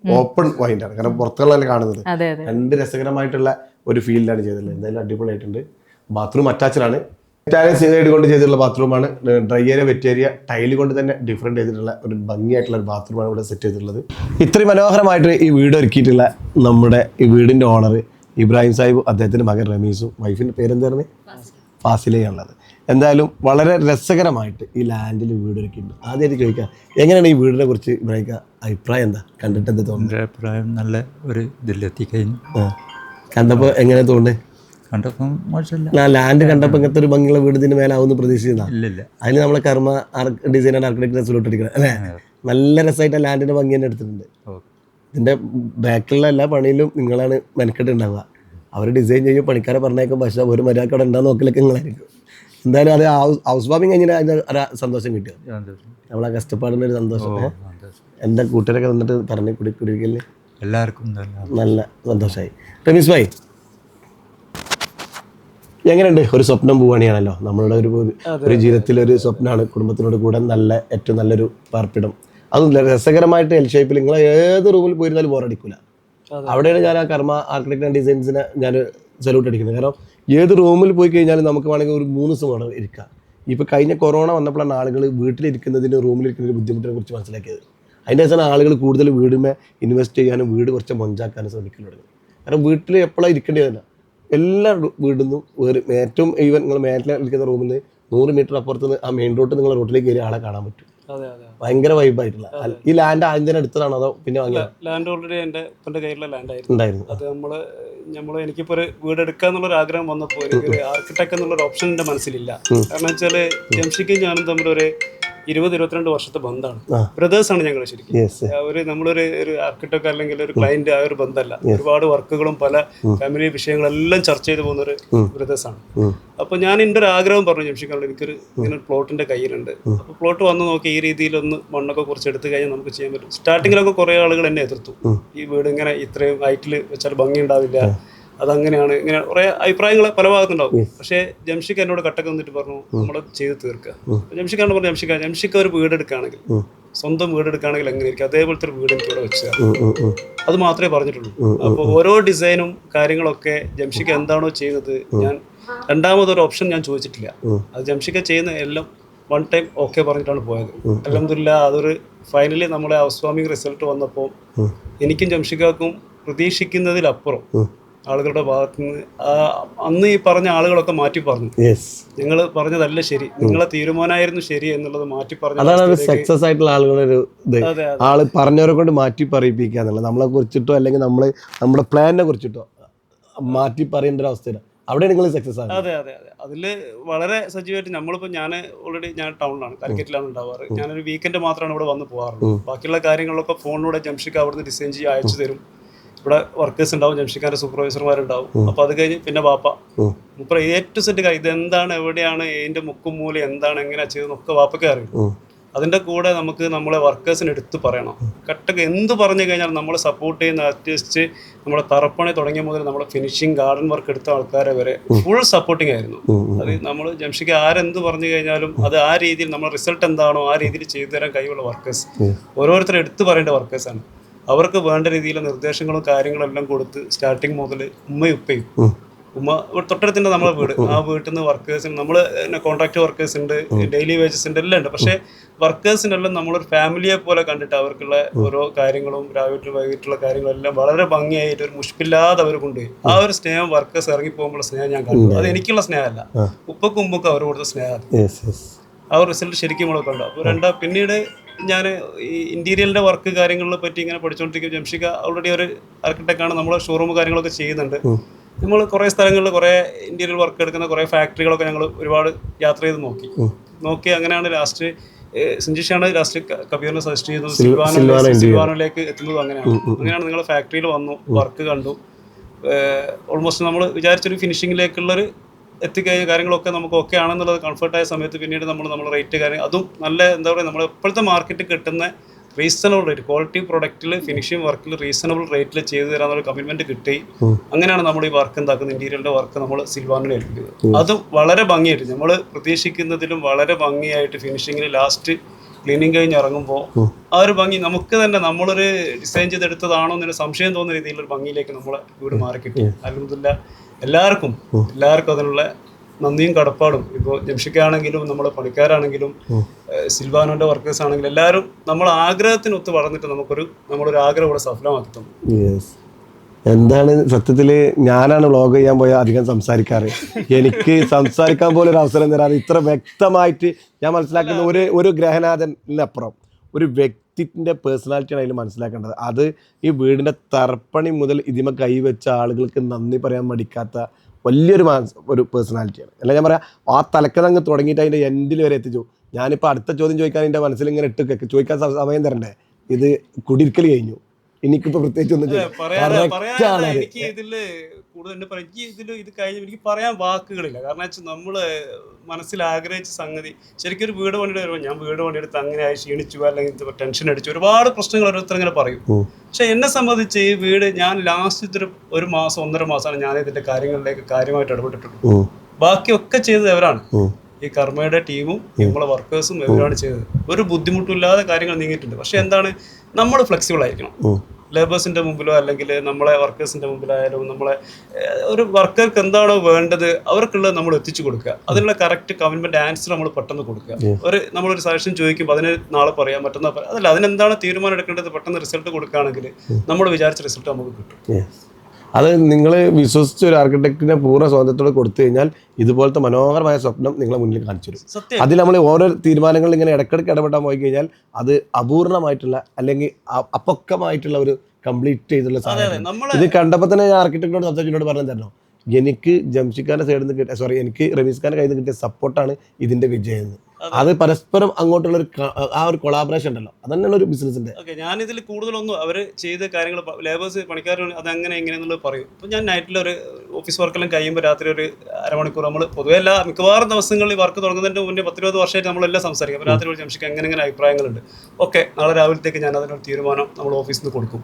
ഓപ്പൺ മൈൻഡാണ്. കാരണം പുറത്തുള്ള കാണുന്നത് 2 രസകരമായിട്ടുള്ള ഒരു ഫീൽഡാണ് ചെയ്തിട്ടുള്ളത്. എന്തായാലും അടിപൊളിയായിട്ടുണ്ട്. ബാത്റൂം അറ്റാച്ച്ഡാണ്. ഇറ്റാലിയൻ സൈഡ് കൊണ്ട് ചെയ്തിട്ടുള്ള ബാത്റൂമാണ്. Dry area wet area tile കൊണ്ട് തന്നെ ഡിഫറെൻറ്റ് ചെയ്തിട്ടുള്ള ഒരു ഭംഗിയായിട്ടുള്ള ഒരു ബാത്റൂമാണ് ഇവിടെ സെറ്റ് ചെയ്തിട്ടുള്ളത്. ഇത്രയും മനോഹരമായിട്ട് ഈ വീട് ഒരുക്കിയിട്ടുള്ള നമ്മുടെ ഈ വീടിൻ്റെ ഓണർ ഇബ്രാഹിം സാഹിബ്, അദ്ദേഹത്തിൻ്റെ മകൻ റമീസും, വൈഫിൻ്റെ പേരെന്തായിരുന്നു ഫാസിലയാണുള്ളത്. എന്തായാലും വളരെ രസകരമായിട്ട് ഈ ലാൻഡിൽ വീട് ഒരുക്കിയിട്ടുണ്ട്. ആദ്യമായിട്ട് ചോദിക്കാം, എങ്ങനെയാണ് ഈ വീടിനെ കുറിച്ച് ഇബ്രാഹിം അഭിപ്രായം എന്താ? കണ്ടിട്ട് എന്താ തോന്നുന്നത്? അഭിപ്രായം നല്ല ഒരു ഇതിലെത്തി കഴിഞ്ഞു. കണ്ടപ്പോൾ എങ്ങനെ തോന്നുന്നത്? കണ്ടപ്പം മോശമില്ല. ലാൻഡ് കണ്ടപ്പോൾ ഇങ്ങനത്തെ ഒരു ഭംഗിയുള്ള വീടിന് മേലാവുന്ന പ്രതീക്ഷിക്കുന്ന ഇല്ലില്ല. അതിന് നമ്മളെ കർമ്മ ഡിസൈൻ ആൻഡ് ആർക്കിടെക്ട് സൊല്യൂട്ട് അടിക്കണം അല്ലേ? നല്ല രസമായിട്ട് ലാൻഡിന്റെ ഭംഗി തന്നെ എടുത്തിട്ടുണ്ട്. ഇതിന്റെ ബാക്കിലുള്ള എല്ലാ പണിയിലും നിങ്ങളാണ് മെനക്കെട്ട് ഉണ്ടാവുക. അവർ ഡിസൈൻ ചെയ്യും, പണിക്കാരെ പറഞ്ഞേക്കും, പക്ഷേ ഒരു മര്യാദ അവിടെ ഉണ്ടാകുന്ന നോക്കലൊക്കെ നിങ്ങളായിരിക്കും. എന്തായാലും അത് ഹൗസ് വാമിങ് കഴിഞ്ഞാൽ അതിന് ഒരു സന്തോഷം കിട്ടുക, നമ്മളെ കഷ്ടപ്പാടിൻ്റെ ഒരു സന്തോഷം. എൻ്റെ കൂട്ടുകാരൊക്കെ വന്നിട്ട് പറഞ്ഞ് കുടിക്കല്ലേ, എല്ലാവർക്കും നല്ല സന്തോഷമായി. റമീസ് ഭായി, എങ്ങനെയുണ്ട്? ഒരു സ്വപ്നം പോവുകയാണല്ലോ, നമ്മളുടെ ഒരു ജീവിതത്തിലൊരു സ്വപ്നമാണ് കുടുംബത്തിനോട് കൂടെ ഏറ്റവും നല്ലൊരു പാർപ്പിടം. അതും രസകരമായിട്ട് എൽ ഷേപ്പിൽ നിങ്ങൾ ഏത് റൂമിൽ പോയിരുന്നാലും ബോറടിക്കില്ല. അവിടെയാണ് ഞാൻ ആ കർമ്മ ആർക്കിടെക്ട് ആൻഡ് ഡിസൈൻസിനെ ഞാൻ സല്യൂട്ട് അടിക്കുന്നത്. കാരണം ഏത് റൂമിൽ പോയി കഴിഞ്ഞാലും നമുക്ക് വേണമെങ്കിൽ ഒരു 3 ദിവസം അവിടെ ഇരിക്കാം. ഇപ്പോൾ കഴിഞ്ഞ കൊറോണ വന്നപ്പോഴാണ് ആളുകൾ വീട്ടിലിരിക്കുന്നതിന് റൂമിലിരിക്കുന്നതിന് ബുദ്ധിമുട്ടിനെ കുറിച്ച് മനസ്സിലാക്കിയത്. അതിൻ്റെ ശേഷമാണ് ആളുകൾ കൂടുതൽ വീടുമേ ഇൻവെസ്റ്റ് ചെയ്യാനും വീട് കുറച്ച് മൊഞ്ചാക്കാനും ശ്രമിക്കുന്നു തുടങ്ങി. കാരണം വീട്ടിൽ എപ്പോഴാണ് ഇരിക്കേണ്ടതല്ല, എല്ലാ വീടിന്നും ഏറ്റവും ഈവൻ നിങ്ങൾ മേലെ ഇരിക്കുന്ന റൂമിൽ 100 മീറ്റർ അപ്പുറത്ത് നിന്ന് ആ മെയിൻ റോഡ് നിങ്ങൾ റോഡിലേക്ക് കയറി ആളെ കാണാൻ പറ്റും. ഭയങ്കര വൈബായിട്ടുള്ള. ഈ ലാൻഡ് ആദ്യം തന്നെ എടുത്തതാണോ അതോ പിന്നെ വാങ്ങിയത്? ലാൻഡ് ഓൾറെഡി എൻ്റെ ഉപ്പൻ്റെ കയ്യിലുള്ള ലാൻഡായിരുന്നു. അത് നമ്മൾ എനിക്കിപ്പോൾ ഒരു വീട് എടുക്കുക എന്നുള്ളൊരു ആഗ്രഹം വന്നപ്പോൾ ഒരു ആർക്കിടെക്ട് എന്നുള്ളൊരു ഓപ്ഷൻ എൻ്റെ മനസ്സിലില്ല. കാരണം വെച്ചാൽ ജംഷിക്കും ഞാനും തമ്മിലൊരു 20-22 വർഷത്തെ ബന്ധമാണ്. ബ്രദേഴ്സാണ് ഞങ്ങൾ ശരിക്കും. നമ്മളൊരു ആർക്കിടെക്ട് അല്ലെങ്കിൽ ഒരു ക്ലയന്റ് ആ ഒരു ബന്ധമല്ല. ഒരുപാട് വർക്കുകളും പല ഫാമിലി വിഷയങ്ങളെല്ലാം ചർച്ച ചെയ്ത് പോകുന്ന ഒരു ബ്രദേഴ്സാണ്. അപ്പോൾ ഞാൻ എൻ്റെ ഒരു ആഗ്രഹം പറഞ്ഞു ജംഷിക്കാനോട്, എനിക്കൊരു ഇങ്ങനെ പ്ലോട്ടിന്റെ കയ്യിലുണ്ട്. അപ്പോൾ പ്ലോട്ട് വന്ന് നോക്കി ഈ രീതിയിലൊന്ന് മണ്ണൊക്കെ കുറച്ച് എടുത്തു കഴിഞ്ഞാൽ നമുക്ക് ചെയ്യാൻ പറ്റും. സ്റ്റാർട്ടിങ്ങിലൊക്കെ കുറേ ആളുകൾ എന്നെ എതിർത്തു, ഈ വീട് ഇങ്ങനെ ഇത്രയും ഹൈറ്റിൽ വെച്ചാൽ ഭംഗി ഉണ്ടാവില്ല, അതങ്ങനെയാണ്, ഇങ്ങനെ കുറേ അഭിപ്രായങ്ങൾ പല ഭാഗത്തുണ്ടാവും. പക്ഷേ ജംഷിക്ക് എന്നോട് കട്ടൊക്കെ വന്നിട്ട് പറഞ്ഞു നമ്മൾ ചെയ്ത് തീർക്കുക. ജംഷിക്കാണ് പറഞ്ഞു, ജംഷിക്ക ഒരു വീട് എടുക്കുകയാണെങ്കിൽ, സ്വന്തം വീട് എടുക്കുകയാണെങ്കിൽ എങ്ങനെയായിരിക്കും അതേപോലത്തെ ഒരു വീട് എനിക്ക് ഇവിടെ വെച്ചാൽ അത് മാത്രമേ പറഞ്ഞിട്ടുള്ളൂ. അപ്പോൾ ഓരോ ഡിസൈനും കാര്യങ്ങളൊക്കെ ജംഷിക്ക എന്താണോ ചെയ്യുന്നത്, ഞാൻ രണ്ടാമതൊരു ഓപ്ഷൻ ഞാൻ ചോദിച്ചിട്ടില്ല. അത് ജംഷിക്ക ചെയ്യുന്ന എല്ലാം 1 ടൈം ഓക്കെ പറഞ്ഞിട്ടാണ് പോയത്. അൽഹംദുലില്ലാ, അതൊരു ഫൈനലി നമ്മുടെ ഹൗസ് വാമിംഗ് റിസൾട്ട് വന്നപ്പോൾ എനിക്കും ജംഷിക്കും പ്രതീക്ഷിക്കുന്നതിലപ്പുറം ആളുകളുടെ ഭാഗത്തു നിന്ന് അന്ന് ഈ പറഞ്ഞ ആളുകളൊക്കെ മാറ്റി പറഞ്ഞു. നിങ്ങൾ പറഞ്ഞതല്ല ശരി, നിങ്ങളെ തീരുമാനമായിരുന്നു ശരി എന്നുള്ളത് മാറ്റി പറഞ്ഞു. അതാണ് സക്സസ് ആയിട്ടുള്ള ആളുകളൊരു ആള് പറഞ്ഞവരെ കൊണ്ട് മാറ്റി പറയിപ്പിക്കുക എന്നുള്ളത്. നമ്മളെ കുറിച്ചിട്ടോ അല്ലെങ്കിൽ നമ്മുടെ പ്ലാനിനെ കുറിച്ചിട്ടോ മാറ്റി പറയേണ്ട ഒരു അവസ്ഥയിലാണ്. അവിടെ നിങ്ങൾ സക്സസ് ആണ്. അതെ അതെ അതെ, അതിൽ വളരെ സജീവമായിട്ട് നമ്മളിപ്പോൾ ഞാൻ ടൗണിലാണ്, കാലിക്കറ്റിലാണ് ഉണ്ടാവാറ്. ഞാനൊരു വീക്കെൻഡ് മാത്രമാണ് ഇവിടെ വന്ന് പോകാറുള്ളത്. ബാക്കിയുള്ള കാര്യങ്ങളൊക്കെ ഫോണിലൂടെ ജംഷിക്ക് അവിടുന്ന് ഡിസൈൻ ചെയ്ത് അയച്ചു തരും. ഇവിടെ വർക്കേഴ്സ് ഉണ്ടാവും, ജംഷിക്കാരുടെ സൂപ്പർവൈസർമാരുണ്ടാവും. അപ്പോൾ അത് കഴിഞ്ഞ് പിന്നെ വാപ്പ മുപ്പറ A to Z ഇതെന്താണ്, എവിടെയാണ്, ഇതിൻ്റെ മുക്കും മൂലം എന്താണ്, എങ്ങനെയാ ചെയ്തെന്നൊക്കെ വാപ്പയ്ക്ക് അറിയും. അതിൻ്റെ കൂടെ നമുക്ക് നമ്മളെ വർക്കേഴ്സിന് എടുത്ത് പറയണം. കട്ടക്ക് എന്ത് പറഞ്ഞു കഴിഞ്ഞാൽ നമ്മളെ സപ്പോർട്ട് ചെയ്യുന്ന ആർട്ടിസ്റ്റ്, നമ്മളെ തറപ്പണി തുടങ്ങിയ മുതൽ നമ്മളെ ഫിനിഷിങ് ഗാർഡൻ വർക്ക് എടുത്ത ആൾക്കാരെ വരെ ഫുൾ സപ്പോർട്ടിങ് ആയിരുന്നു. അത് നമ്മൾ ജംഷിക്ക് ആരെന്ത് പറഞ്ഞു കഴിഞ്ഞാലും അത് ആ രീതിയിൽ നമ്മളെ റിസൾട്ട് എന്താണോ ആ രീതിയിൽ ചെയ്തു തരാൻ കഴിവുള്ള വർക്കേഴ്സ്, ഓരോരുത്തരും എടുത്ത് പറയേണ്ട വർക്കേഴ്സാണ്. അവർക്ക് വേണ്ട രീതിയിലുള്ള നിർദ്ദേശങ്ങളും കാര്യങ്ങളും എല്ലാം കൊടുത്ത് സ്റ്റാർട്ടിങ് മുതൽ ഉമ്മയും ഉപ്പയും തൊട്ടടുത്തുണ്ട് നമ്മളെ വീട്. ആ വീട്ടിൽ നിന്ന് വർക്കേഴ്സിന് നമ്മൾ കോൺട്രാക്ട് വർക്കേഴ്സ് ഉണ്ട്, ഡെയിലി വേജസ് ഉണ്ട്, എല്ലാം ഉണ്ട്. പക്ഷേ വർക്കേഴ്സിനെല്ലാം നമ്മളൊരു ഫാമിലിയെ പോലെ കണ്ടിട്ട് അവർക്കുള്ള ഓരോ കാര്യങ്ങളും രാവിലെ വൈകിട്ടുള്ള കാര്യങ്ങളെല്ലാം വളരെ ഭംഗിയായിട്ട് ഒരു മുഷ്പില്ലാതെ അവർ കൊണ്ടുപോയി. ആ ഒരു സ്നേഹം വർക്കേഴ്സ് ഇറങ്ങി പോകുമ്പോഴുള്ള സ്നേഹം ഞാൻ കണ്ടു. അത് എനിക്കുള്ള സ്നേഹമല്ല, ഉപ്പക്കും ഉമ്മക്കും അവർ കൊടുത്ത സ്നേഹം. ആ ഒരു റിസൾട്ട് ശരിക്കും നമ്മൾ കണ്ടു. അപ്പോൾ പിന്നീട് ഞാൻ ഈ ഇൻറ്റീരിയലിൻ്റെ വർക്ക് കാര്യങ്ങളെ പറ്റി ഇങ്ങനെ പഠിച്ചുകൊണ്ടിരിക്കും. ജംഷിക ഓൾറെഡി ഒരു ആർക്കിടെക്റ്റാണ്, നമ്മൾ ഷോറൂം കാര്യങ്ങളൊക്കെ ചെയ്യുന്നുണ്ട്. നമ്മൾ കുറേ സ്ഥലങ്ങളിൽ കുറേ ഇൻറ്റീരിയൽ വർക്ക് എടുക്കുന്ന കുറേ ഫാക്ടറികളൊക്കെ ഞങ്ങൾ ഒരുപാട് യാത്ര ചെയ്ത് നോക്കി. അങ്ങനെയാണ് ലാസ്റ്റ് സിഞ്ചിഷാണ് ലാസ്റ്റ് കബീറിനെ സജസ്റ്റ് ചെയ്തത് സിൽവാനോ സിൽവാനോയിലേക്ക് എത്തുന്നത് അങ്ങനെയാണ് നിങ്ങൾ ഫാക്ടറിയിൽ വന്നു, വർക്ക് കണ്ടു, ഓൾമോസ്റ്റ് നമ്മൾ വിചാരിച്ചൊരു ഫിനിഷിങ്ങിലേക്കുള്ളൊരു എത്തിക്കഴിഞ്ഞ കാര്യങ്ങളൊക്കെ നമുക്ക് ഓക്കെ ആണെന്നുള്ളത് കംഫർട്ടായ സമയത്ത് പിന്നീട് നമ്മൾ റേറ്റ് കാര്യം അതും നല്ല എന്താ പറയുക നമ്മൾ എപ്പോഴത്തെ മാർക്കറ്റിൽ കിട്ടുന്ന റീസണബിൾ റേറ്റ്, ക്വാളിറ്റി പ്രൊഡക്റ്റിൽ ഫിനിഷിംഗ് വർക്കിൽ റീസണബിൾ റേറ്റിൽ ചെയ്തു തരാമെന്നൊരു കമ്മിറ്റ്മെന്റ് കിട്ടി. അങ്ങനെയാണ് നമ്മൾ ഈ വർക്ക് എന്താക്കുന്നത്, ഇന്റീരിയറിന്റെ വർക്ക് നമ്മൾ സിൽവാനിനെ ഏൽപ്പിക്കുന്നത്. അതും വളരെ ഭംഗിയായിട്ട് നമ്മൾ പ്രതീക്ഷിക്കുന്നതിലും വളരെ ഭംഗിയായിട്ട് ഫിനിഷിങ്ങിൽ ലാസ്റ്റ് ക്ലീനിങ് കഴിഞ്ഞ് ഇറങ്ങുമ്പോൾ ആ ഒരു ഭംഗി നമുക്ക് തന്നെ നമ്മളൊരു ഡിസൈൻ ചെയ്തെടുത്തതാണോ എന്നൊരു സംശയം തോന്നുന്ന രീതിയിലൊരു ഭംഗിയിലേക്ക് നമ്മളെ വീട് മാറി കിട്ടി. അൽഹംദുലില്ലാ എല്ലാവർക്കും അതിനുള്ള നന്ദിയും കടപ്പാടും. ഇപ്പോൾ ജംഷിക്കാണെങ്കിലും നമ്മുടെ പണിക്കാരാണെങ്കിലും സിൽവാനോന്റെ വർക്കേഴ്സ് ആണെങ്കിലും എല്ലാവരും നമ്മൾ ആഗ്രഹത്തിനൊത്ത് വളർന്നിട്ട് നമ്മളൊരു ആഗ്രഹം ഇവിടെ സഫലമാക്കി തന്നു. എന്താണ് സത്യത്തില് ഞാനാണ് വ്ളോഗ് ചെയ്യാൻ പോയാൽ അധികം സംസാരിക്കാറ്. എനിക്ക് സംസാരിക്കാൻ പോലും ഒരു അവസരം തരാറ്. ഇത്ര വ്യക്തമായിട്ട് ഞാൻ മനസ്സിലാക്കുന്ന ഒരു ഗ്രഹനാഥനപ്പുറം ഒരു വ്യക്തിൻ്റെ പേഴ്സണാലിറ്റിയാണ് അതിൽ മനസ്സിലാക്കേണ്ടത്. അത് ഈ വീടിൻ്റെ തറപ്പണി മുതൽ ഇതിമ കൈവച്ച ആളുകൾക്ക് നന്ദി പറയാൻ മടിക്കാത്ത വലിയൊരു ഒരു പേഴ്സണാലിറ്റിയാണ്. അല്ല ഞാൻ പറയാം, ആ തലക്കതങ്ങ് തുടങ്ങിയിട്ട് അതിൻ്റെ എൻഡിൽ വരെ എത്തിച്ചു. ഞാനിപ്പോൾ അടുത്ത ചോദ്യം ചോദിക്കാൻ എൻ്റെ മനസ്സിൽ ഇങ്ങനെ ചോദിക്കാൻ സമയം തരണ്ടേ? ഇത് കുടിയിരിക്കൽ കഴിഞ്ഞു, എനിക്കിപ്പോൾ പ്രത്യേകിച്ച് ഒന്നും എനിക്ക് ഇതില് കൂടുതൽ ഇത് കഴിഞ്ഞ എനിക്ക് പറയാൻ വാക്കുകളില്ല. കാരണം വെച്ചാൽ നമ്മള് മനസ്സിൽ ആഗ്രഹിച്ച സംഗതി ശരിക്കും ഒരു വീട് പണിയുടെ വരുമ്പോൾ ഞാൻ വീട് പണിയെടുത്ത് അങ്ങനെ ക്ഷീണിച്ചു അല്ലെങ്കിൽ ടെൻഷൻ അടിച്ചു, ഒരുപാട് പ്രശ്നങ്ങൾ ഓരോരുത്തർ ഇങ്ങനെ പറയും. പക്ഷെ എന്നെ സംബന്ധിച്ച് ഈ വീട് ഞാൻ ലാസ്റ്റ് ഒരു മാസം 1.5 മാസമാണ് ഞാൻ ഇതിന്റെ കാര്യങ്ങളിലേക്ക് കാര്യമായിട്ട് ഇടപെട്ടിട്ടുള്ളൂ. ബാക്കിയൊക്കെ ചെയ്തത് അവരാണ്, ഈ കർമ്മയുടെ ടീമും നമ്മളെ വർക്കേഴ്സും ഇവരാണ് ചെയ്തത്. ഒരു ബുദ്ധിമുട്ടില്ലാതെ കാര്യങ്ങൾ നീങ്ങിയിട്ടുണ്ട്. പക്ഷെ എന്താണ്, നമ്മൾ ഫ്ലെക്സിബിൾ ആയിരിക്കണം. ലേബേഴ്സിന്റെ മുമ്പിലോ അല്ലെങ്കിൽ നമ്മളെ വർക്കേഴ്സിന്റെ മുമ്പിലായാലും നമ്മളെ ഒരു വർക്കർക്ക് എന്താണോ വേണ്ടത് അവർക്കുള്ളത് നമ്മൾ എത്തിച്ചു കൊടുക്കുക. അതിനുള്ള കറക്റ്റ് കമ്മിറ്റ്മെന്റ് ആൻസർ നമ്മൾ പെട്ടെന്ന് കൊടുക്കുക. നമ്മളൊരു സജഷൻ ചോദിക്കുമ്പോൾ അതിന് നാളെ പറയാം, മറ്റന്നാൾ പറയാം, അതല്ല അതിനെന്താണ് തീരുമാനം എടുക്കേണ്ടത് പെട്ടെന്ന് റിസൾട്ട് കൊടുക്കുകയാണെങ്കിൽ നമ്മൾ വിചാരിച്ച റിസൾട്ട് നമുക്ക് കിട്ടും. അത് നിങ്ങൾ വിശ്വസിച്ച ഒരു ആർക്കിടെക്റ്റിനെ പൂർണ്ണ സ്വാതന്ത്ര്യത്തോടെ കൊടുത്തു കഴിഞ്ഞാൽ ഇതുപോലത്തെ മനോഹരമായ സ്വപ്നം നിങ്ങളെ മുന്നിൽ കാണിച്ചു തരും. അതിൽ നമ്മൾ ഓരോ തീരുമാനങ്ങളിൽ ഇങ്ങനെ ഇടയ്ക്കിടയ്ക്ക് ഇടപെടാൻ പോയി കഴിഞ്ഞാൽ അത് അപൂർണമായിട്ടുള്ള അല്ലെങ്കിൽ അപക്വമായിട്ടുള്ള ഒരു കംപ്ലീറ്റ് ചെയ്തുള്ള സാധനം. ഇത് കണ്ടപ്പോൾ തന്നെ ഞാൻ ആർക്കിടെക്റ്റിനോട് സംസാരിച്ചിട്ട് പറഞ്ഞു തരണോ, എനിക്ക് ജംഷിഖാന്റെ സൈഡിൽ നിന്ന് കിട്ടിയ എനിക്ക് റമീസ് ഖാന്റെ കയ്യിൽ നിന്ന് കിട്ടിയ സപ്പോർട്ടാണ് ഇതിന്റെ വിജയം. അത് പരസ്പരം അങ്ങോട്ടുള്ള ഒരു കൊളാബറേഷൻ ഉണ്ടല്ലോ, അതന്നെയുള്ള ഒരു ബിസിനസിന്റെ. ഞാനിതിൽ കൂടുതലൊന്നും അവർ ചെയ്ത കാര്യങ്ങൾ ലേബേഴ്സ് പണിക്കാർ അതങ്ങനെ എങ്ങനെയെന്നുള്ളത് പറയും. ഇപ്പം ഞാൻ നൈറ്റിലൊരു ഓഫീസ് വർക്കെല്ലാം കഴിയുമ്പോൾ രാത്രി ഒരു അരമണിക്കൂർ നമ്മൾ പൊതുവെ മിക്കവാറും ദിവസങ്ങളിൽ വർക്ക് തുടങ്ങുന്നതിൻ്റെ മുന്നേ 10-20 വർഷമായിട്ട് നമ്മളെല്ലാം സംസാരിക്കും. അപ്പോൾ രാത്രി ഒരു ജംഷിക്ക് എങ്ങനെ അഭിപ്രായങ്ങളുണ്ട്, ഓക്കെ നാളെ രാവിലത്തേക്ക് ഞാൻ അതിനൊരു തീരുമാനം നമ്മൾ ഓഫീസിൽ നിന്ന് കൊടുക്കും.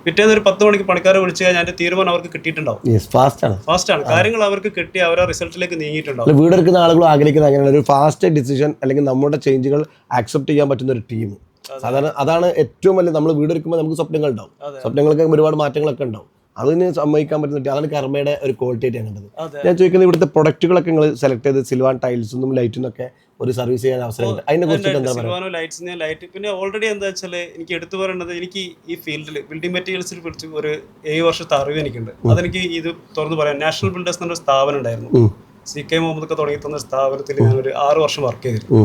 പിറ്റേന്ന് ഒരു 10 മണിക്ക് പണിക്കാരെ വിളിച്ചു കഴിഞ്ഞാൽ അതിന്റെ തീരുമാനം അവർക്ക് കിട്ടിയിട്ടുണ്ടാവും. ഫാസ്റ്റാണ് കാര്യങ്ങൾ അവർക്ക് കിട്ടി, അവരെ റിസൾട്ടിലേക്ക് നീങ്ങിയിട്ടുണ്ടാവും. വീടെടുക്കുന്ന ആളുകളും ആഗ്രഹിക്കുന്നത് അങ്ങനെയുള്ള ഒരു ഫാസ്റ്റ് ഡിസിഷൻ അല്ലെങ്കിൽ നമ്മുടെ ചേഞ്ചുകൾ ആക്സെപ്റ്റ് ചെയ്യാൻ പറ്റുന്ന ഒരു ടീം. സാധാരണ അതാണ് ഏറ്റവും വലിയ. നമ്മൾ വീടെടുക്കുമ്പോൾ നമുക്ക് സ്വപ്നങ്ങൾ ഉണ്ടാവും, സ്വപ്നങ്ങൾക്ക് ഒരുപാട് മാറ്റങ്ങളൊക്കെ ഉണ്ടാവും. അതിന് സമ്മതിക്കാൻ പറ്റുന്ന അതാണ് കർമ്മയുടെ ഒരു ക്വാളിറ്റി ആയിട്ട് കണ്ടത്. ഞാൻ ചോദിക്കുന്നത്, ഇവിടുത്തെ പ്രൊഡക്റ്റുകളൊക്കെ നിങ്ങൾ സെലക്ട് ചെയ്ത് സിൽവാൻ ടൈൽസും ലൈറ്റും ഒക്കെ ഒരു സർവീസ് ചെയ്യാൻ അവസരം അതിനെ കുറിച്ചിട്ട് എന്താ പറയുക? ലൈറ്റ് പിന്നെ ഓൾറെഡി എന്താ വെച്ചാൽ എനിക്ക് എടുത്തു പറയേണ്ടത്, എനിക്ക് ഈ ഫീൽഡിൽ ബിൽഡിംഗ് മെറ്റീരിയൽസിനെ കുറിച്ച് ഒരു 7 വർഷത്തെ അറിവ് എനിക്കുണ്ട്. അതെനിക്ക് ഇത് തുറന്ന് പറയാം. നാഷണൽ ബിൽഡേഴ്സ് എന്നൊരു സ്ഥാപനം ഉണ്ടായിരുന്നു, CK മുഹമ്മദ് ഒക്കെ തുടങ്ങി തന്ന സ്ഥാപനത്തിൽ ഞാനൊരു 6 വർഷം വർക്ക് ചെയ്തിരുന്നു.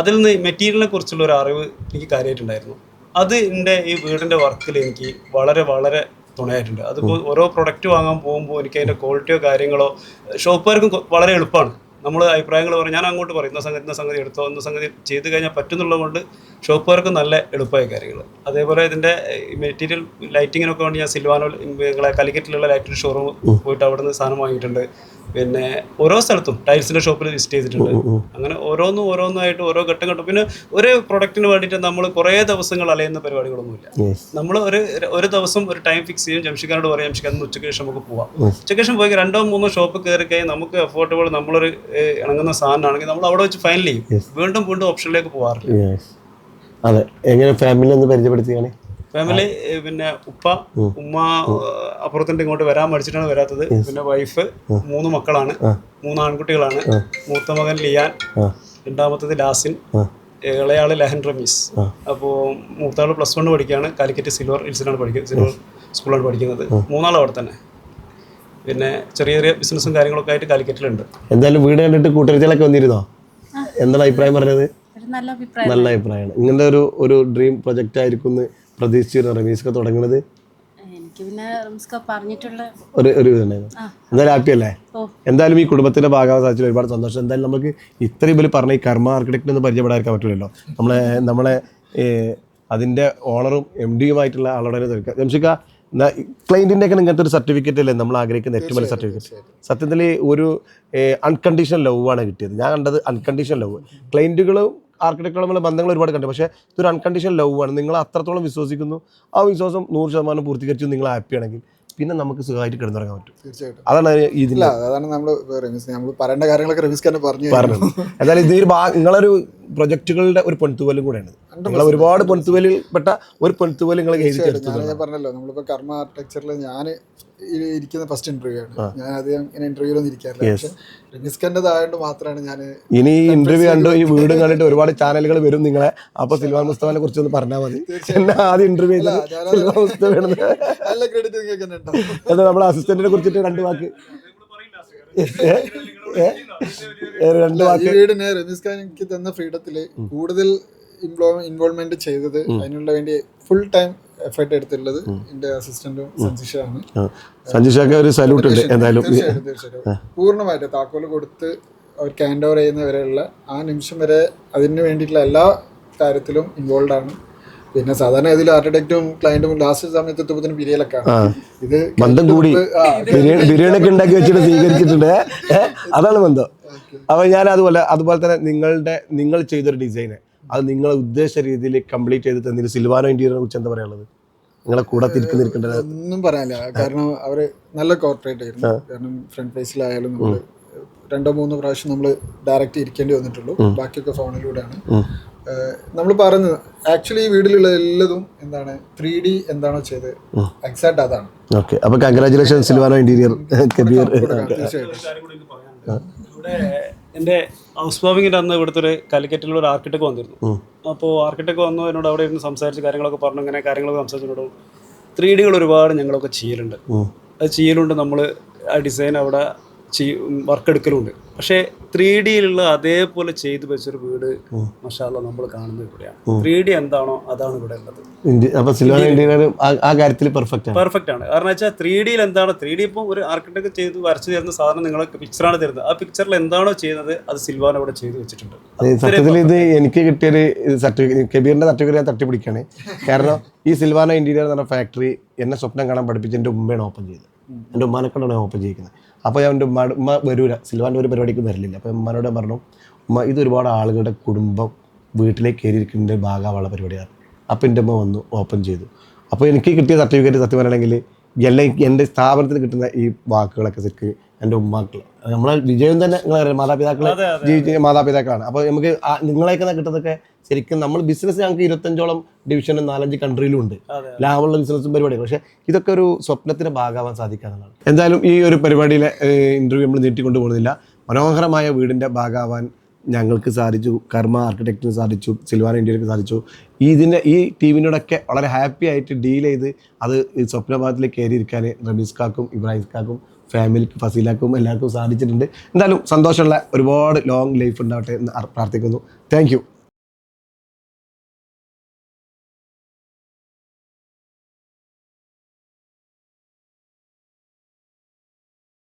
അതിൽ നിന്ന് മെറ്റീരിയലിനെ കുറിച്ചുള്ള ഒരു അറിവ് എനിക്ക് കാര്യമായിട്ടുണ്ടായിരുന്നു. അത് എൻ്റെ ഈ വീടിൻ്റെ വർക്കിൽ എനിക്ക് വളരെ വളരെ തുണയായിട്ടുണ്ട്. അതിപ്പോൾ ഓരോ പ്രൊഡക്റ്റ് വാങ്ങാൻ പോകുമ്പോൾ എനിക്ക് അതിൻ്റെ ക്വാളിറ്റിയോ കാര്യങ്ങളോ ഷോപ്പുകാർക്കും വളരെ എളുപ്പമാണ്. നമ്മൾ അഭിപ്രായങ്ങൾ പറയും, ഞാൻ അങ്ങോട്ട് പറയും ഇന്ന സംഗതി എടുത്തോ, ഇന്ന സംഗതി ചെയ്ത് കഴിഞ്ഞാൽ പറ്റുന്നുള്ളത് കൊണ്ട് ഷോപ്പുകാർക്ക് നല്ല എളുപ്പമായ കാര്യങ്ങൾ. അതേപോലെ ഇതിൻ്റെ മെറ്റീരിയൽ ലൈറ്റിങ്ങിനൊക്കെ വേണ്ടി ഞാൻ സിൽവാനോ നിങ്ങളെ കാലിക്കറ്റിലുള്ള ലൈറ്റിൻ്റെ ഷോറൂം പോയിട്ട് അവിടെ നിന്ന് സാധനം വാങ്ങിയിട്ടുണ്ട്. പിന്നെ ഓരോ സ്ഥലത്തും ടൈൽസിൻ്റെ ഷോപ്പിൽ വിസിറ്റ് ചെയ്തിട്ടുണ്ട്. അങ്ങനെ ഓരോന്നായിട്ട് ഓരോ ഘട്ടം. പിന്നെ ഒരു പ്രൊഡക്റ്റിന് വേണ്ടിയിട്ട് നമ്മൾ കുറേ ദിവസങ്ങൾ അലയുന്ന പരിപാടികളൊന്നുമില്ല. നമ്മൾ ഒരു ദിവസം ഒരു ടൈം ഫിക്സ് ചെയ്യും, ജംഷിക്കാനോട് പറയും ജംഷിക്ക് അന്ന് ഉച്ചയ്ക്ക് ശേഷം നമുക്ക് പോവാം. ഉച്ചയ്ക്ക് ശേഷം പോയി 2-3 ഷോപ്പ് കയറി കഴിഞ്ഞാൽ നമുക്ക് അഫോർഡബിൾ നമ്മളൊരു ഇണങ്ങുന്ന സാധനമാണെങ്കിൽ നമ്മൾ അവിടെ വെച്ച് ഫൈനൽ ചെയ്യും. വീണ്ടും ഓപ്ഷനിലേക്ക് പോകാറില്ല. അതെ, എങ്ങനെ ഫാമിലി ഒന്ന് പരിചയപ്പെടുത്തിയാണ്? ഫാമിലി പിന്നെ ഉമ്മ അപ്പുറത്തിന്റെ ഇങ്ങോട്ട് വരാൻ മടിച്ചിട്ടാണ് വരാത്തത്. പിന്നെ വൈഫ്, 3 മക്കളാണ്, 3 ആൺകുട്ടികളാണ്. മൂത്ത മകൻ ലിയാൻ, രണ്ടാമത്തത് ലാസിൻ, ഇളയാള് ലഹൻ റമീസ്. അപ്പോൾ മൂത്താള് +1 പഠിക്കുകയാണ്, കാലിക്കറ്റ് സിൽവർ ഹിൽസിലാണ് പഠിക്കുന്നത്, സിൽവർ സ്കൂളാണ് പഠിക്കുന്നത്. 3 അവിടെ തന്നെ. പിന്നെ ചെറിയ ചെറിയ ബിസിനസ്സും കാര്യങ്ങളൊക്കെ ആയിട്ട് കാലിക്കറ്റിലുണ്ട്. എന്തായാലും വീട് കണ്ടിട്ട് കൂട്ടുകാരികളൊക്കെ വന്നിരുന്നോ? എന്താണ് അഭിപ്രായം പറഞ്ഞത്? നല്ല അഭിപ്രായമാണ്. ഇങ്ങനത്തെ ഒരു ഡ്രീം പ്രൊജക്റ്റ് ആയിരിക്കും പ്രതീക്ഷിച്ചിരുന്നു റമീസൊക്കെ തുടങ്ങുന്നത്? എനിക്ക് പിന്നെ റംസ്ക പറഞ്ഞിട്ടുള്ള ഒരു ഇതുണ്ടായിരുന്നു. എന്തായാലും ഹാപ്പി അല്ലേ? എന്തായാലും ഈ കുടുംബത്തിന്റെ ഭാഗമാകാൻ സാധിച്ചതിൽ ഒരുപാട് സന്തോഷം. എന്തായാലും നമുക്ക് ഇത്രയും പേര് പറഞ്ഞ ഈ കർമ്മ ആർക്കിടെക്ട് എന്ന് പരിചയപ്പെടാതിരിക്കാൻ പറ്റില്ലല്ലോ. നമ്മളെ അതിന്റെ ഓണറും MD-യുമായിട്ടുള്ള ആളോടെ തീർക്കുക. ജംഷിക്ക, ക്ലൈന്റിന്റെ ഒക്കെ ഇങ്ങനത്തെ ഒരു സർട്ടിഫിക്കറ്റ് അല്ലേ നമ്മൾ ആഗ്രഹിക്കുന്ന ഏറ്റവും വലിയ സർട്ടിഫിക്കറ്റ്. സത്യത്തിൽ ഒരു അൺകണ്ടീഷണൽ ലവ് ആണ് കിട്ടിയത്. ഞാൻ കണ്ടത് അൺകണ്ടീഷണൽ ലവ്. ക്ലൈന്റുകളും ആർക്കിടെക്റ്റുകളുള്ള ബന്ധങ്ങൾ ഒരുപാട് കണ്ടു, പക്ഷേ ഇതൊരു അൺകണ്ടീഷണൽ ലവ് ആണ്. നിങ്ങൾ അത്രത്തോളം വിശ്വസിക്കുന്നു, ആ വിശ്വാസം 100% പൂർത്തീകരിച്ചു നിങ്ങൾ ഹാപ്പി ആണെങ്കിൽ പിന്നെ നമുക്ക് സുഖമായിട്ട് കിടന്നുറങ്ങാൻ പറ്റും. തീർച്ചയായിട്ടും അതാണ് ഇതില്ല. അതാണ് നമ്മൾ പറയേണ്ട കാര്യങ്ങളൊക്കെ റമീസ് ഖാൻ പറഞ്ഞു. എന്തായാലും ഇത് നിങ്ങളൊരു പ്രൊജക്ടുകളുടെ ഒരു പൊൻതുവലും കൂടെയാണ്. നിങ്ങൾ ഒരുപാട് പൊൻതുവലിൽ പെട്ട ഒരു പൊൻതുവൽ നിങ്ങൾ എഴുതിച്ചെടുത്തു. ഞാൻ പറഞ്ഞല്ലോ, നമ്മളിപ്പോൾ കർമ്മ ആർക്കിടെക്ചറിൽ ഞാൻ ഇരിക്കുന്ന ഫസ്റ്റ് ഇന്റർവ്യൂ ആണ്. ഞാൻ അധികം ഇങ്ങനെ ഇന്റർവ്യൂലൊന്നും ഇരിക്കാറില്ല. പക്ഷേ റമീസ് ഖാൻ്റെതായതുകൊണ്ട് മാത്രമാണ് ഞാൻ ഇനി ഇന്റർവ്യൂ കണ്ടു ഈ വീട് കണ്ടിട്ട് ഒരുപാട് ചാനലുകൾ വരും നിങ്ങളെ. അപ്പൊ സിൽവാൻ മുസ്തഫയെ കുറിച്ച് ഒന്ന് പറഞ്ഞാൽ മതി. ആദ്യം ഇന്റർവ്യൂ സിൽവാൻ മുസ്തഫയാണ്. നല്ല ക്രെഡിറ്റ് നിങ്ങൾക്ക് തന്നെ ഉണ്ടോ? എന്താ നമ്മളെ അസിസ്റ്റന്റിനെ കുറിച്ചിട്ട് 2 വാക്ക്. ഈ വീടിന് റമീസ് ഖാൻ എനിക്ക് തന്ന ഫ്രീഡത്തില് കൂടുതൽ ഇൻവോൾവ്മെന്റ് ചെയ്തത്, അതിനുള്ള വേണ്ടി ഫുൾ ടൈം എഫേർട്ട് എടുത്തിട്ടുള്ളത് എന്റെ അസിസ്റ്റന്റും സഞ്ജിഷാണ്. സഞ്ജിഷക്ക് ഒരു സല്യൂട്ട് ഉണ്ട്. എന്തായാലും തീർച്ചയായിട്ടും പൂർണ്ണമായിട്ട് താക്കോല് കൊടുത്ത് അവർക്ക് ഹാൻഡ് ഓവർ ചെയ്യുന്ന വരെയുള്ള ആ നിമിഷം വരെ അതിന് വേണ്ടിയിട്ടുള്ള എല്ലാ കാര്യത്തിലും ഇൻവോൾവ് ആണ്. പിന്നെ സാധാരണ ഇതിൽ ആർക്കിടെക്റ്റും ക്ലയന്റും ലാസ്റ്റ് സമയത്ത് എത്തുമ്പോൾ പിരിയലൊക്കെ ഇത് ബന്ധം കൂടി ബിരിയാണി ഒക്കെ ഉണ്ടാക്കി വെച്ചിട്ട് സ്വീകരിച്ചിട്ടുണ്ട്. അതാണ് ബന്ധം. അപ്പൊ ഞാൻ അതുപോലെ തന്നെ നിങ്ങൾ ചെയ്തൊരു ഡിസൈന് അത് നിങ്ങളെ ഉദ്ദേശ രീതിയിൽ കംപ്ലീറ്റ് ചെയ്ത് തന്നതിന് സിൽവാനോ ഇന്റീരിയറിനെ കുറിച്ച് എന്താ പറയാനുള്ളത്? നിങ്ങളെ കൂടെ തിരിക്കുന്നിരിക്കേണ്ടത് ഒന്നും പറയാനില്ല. കാരണം അവര് നല്ല കോർപ്പറേറ്റ് ആയിരുന്നു. കാരണം ഫ്രണ്ട് ഫേസിലായാലും നമ്മൾ 2-3 പ്രാവശ്യം നമ്മൾ ഡയറക്റ്റ് ഇരിക്കേണ്ടി വന്നിട്ടുള്ളൂ. ബാക്കിയൊക്കെ ഫോണിലൂടെയാണ്. നമ്മൾ പറഞ്ഞത് ആക്ച്വലി ഈ വീട്ടിലുള്ള എല്ലാതും എന്താണ് 3D എന്താണോ ചെയ്ത് എക്സാക്ട് അതാണ്. ഓക്കെ, അപ്പൊ കൺഗ്രാറ്റുലേഷൻ സിൽവാനോ ഇന്റീരിയർ കബീർ. ഇവിടെ എൻ്റെ ഹൗസ് വാമിങ്ങിൻ്റെ അന്ന് ഇവിടുത്തെ ഒരു കാലിക്കറ്റിലുള്ള ഒരു ആർക്കിടെക്ട് വന്നിരുന്നു. അപ്പോൾ ആർക്കിടെക്ട് വന്നു എന്നോട് അവിടെ ഇരുന്ന് സംസാരിച്ച് കാര്യങ്ങളൊക്കെ പറഞ്ഞു. ഇങ്ങനെ കാര്യങ്ങളൊക്കെ സംസാരിച്ചോട് 3Dകൾ ഒരുപാട് ഞങ്ങളൊക്കെ ചെയ്യലുണ്ട്. അത് ചെയ്യലുണ്ട്. നമ്മൾ ആ ഡിസൈൻ അവിടെ വർക്ക് എടുക്കലുണ്ട്. പക്ഷേ 3Dയിലുള്ള അതേപോലെ ചെയ്തു വെച്ചൊരു വീട് മാഷാഅല്ലാഹ് നമ്മൾ കാണുന്നത് ഇവിടെയാണ്. 3D എന്താണോ അതാണ് ഇവിടെ ഉള്ളത്. പെർഫെക്റ്റ് ആണ്. കാരണം വെച്ചാൽ 3Dയിൽ എന്താണ് 3D ഇപ്പോൾ ഒരു ആർക്കിടെക്ട് ചെയ്ത് വരച്ചു തരുന്ന സാധനം നിങ്ങൾക്ക് പിക്ചറാണ് തരുന്നത്. ആ പിക്ചറിൽ എന്താണോ ചെയ്യുന്നത് അത് സിൽവാൻ അവിടെ ചെയ്തു വെച്ചിട്ടുണ്ട്. സത്യത്തിൽ ഇത് എനിക്ക് കിട്ടിയൊരു സർട്ടിഫിക്കറ്റ്, കബീറിന്റെ സർട്ടിഫിക്കറ്റ് ഞാൻ തട്ടിപ്പിടിക്കുകയാണ്. കാരണം ഈ സിൽവാനോ ഇന്റീരിയർ എന്ന് പറഞ്ഞ ഫാക്ടറി എന്നെ സ്വപ്നം കാണാൻ പഠിപ്പിച്ച് എൻ്റെ ഉമ്മയാണ് ഓപ്പൺ ചെയ്തത്. എൻ്റെ ഉമ്മാനെക്കൊണ്ടാണ് ഓപ്പൺ ചെയ്യിക്കുന്നത്. അപ്പോൾ ഞാൻ എൻ്റെ ഉമ്മ വരൂല, സിൽവാൻ്റെ ഒരു പരിപാടിക്കും വരലില്ല. അപ്പോൾ ഉമ്മാനോട് പറഞ്ഞു, ഉമ്മ ഇതൊരുപാട് ആളുകളുടെ കുടുംബം വീട്ടിലേക്ക് കയറിയിരിക്കുന്നതിൻ്റെ ഭാഗമുള്ള പരിപാടിയാണ്. അപ്പോൾ എൻ്റെ ഉമ്മ വന്നു ഓപ്പൺ ചെയ്തു. അപ്പോൾ എനിക്ക് കിട്ടിയ സർട്ടിഫിക്കറ്റ് സത്യം പറയണമെങ്കിൽ എൻ്റെ സ്ഥാപനത്തിൽ കിട്ടുന്ന ഈ വാക്കുകളൊക്കെ ശരിക്ക് എൻ്റെ ഉമ്മാക്കൾ, നമ്മളെ വിജയം തന്നെ നിങ്ങളറിയാം, മാതാപിതാക്കളാണ്. അപ്പോൾ നമുക്ക് നിങ്ങളെയൊക്കെ കിട്ടുന്നതൊക്കെ ശരിക്കും നമ്മൾ ബിസിനസ് ഞങ്ങൾക്ക് 25ഓളം ഡിവിഷനും 4-5 കൺട്രിയിലും ഉണ്ട്, ലാഭമുള്ള ബിസിനസ്സും പരിപാടികൾ. പക്ഷേ ഇതൊക്കെ ഒരു സ്വപ്നത്തിൻ്റെ ഭാഗമാവാൻ സാധിക്കാന്നുള്ളതാണ്. എന്തായാലും ഈ ഒരു പരിപാടിയിലെ ഇൻ്റർവ്യൂ നമ്മൾ നീട്ടിക്കൊണ്ടു പോകുന്നില്ല. മനോഹരമായ വീടിൻ്റെ ഭാഗമാവാൻ ഞങ്ങൾക്ക് സാധിച്ചു, കർമ്മ ആർക്കിടെക്റ്റിന് സാധിച്ചു, സിൽവാനോ ഇന്റീരിയർക്ക് സാധിച്ചു. ഈ ടീമിനോടൊക്കെ വളരെ ഹാപ്പി ആയിട്ട് ഡീൽ ചെയ്ത് അത് ഈ സ്വപ്നഭാഗത്തിലേക്ക് കയറിയിരിക്കാൻ റമീസ് കാക്കും ഇബ്രാഹിം കാക്കും ഫാമിലിക്ക് ഫസീലാക്കും എല്ലാവർക്കും സാധിച്ചിട്ടുണ്ട്. എന്തായാലും സന്തോഷമുള്ള ഒരുപാട് ലോങ് ലൈഫ് ഉണ്ടാവട്ടെ എന്ന് പ്രാർത്ഥിക്കുന്നു. Thank you.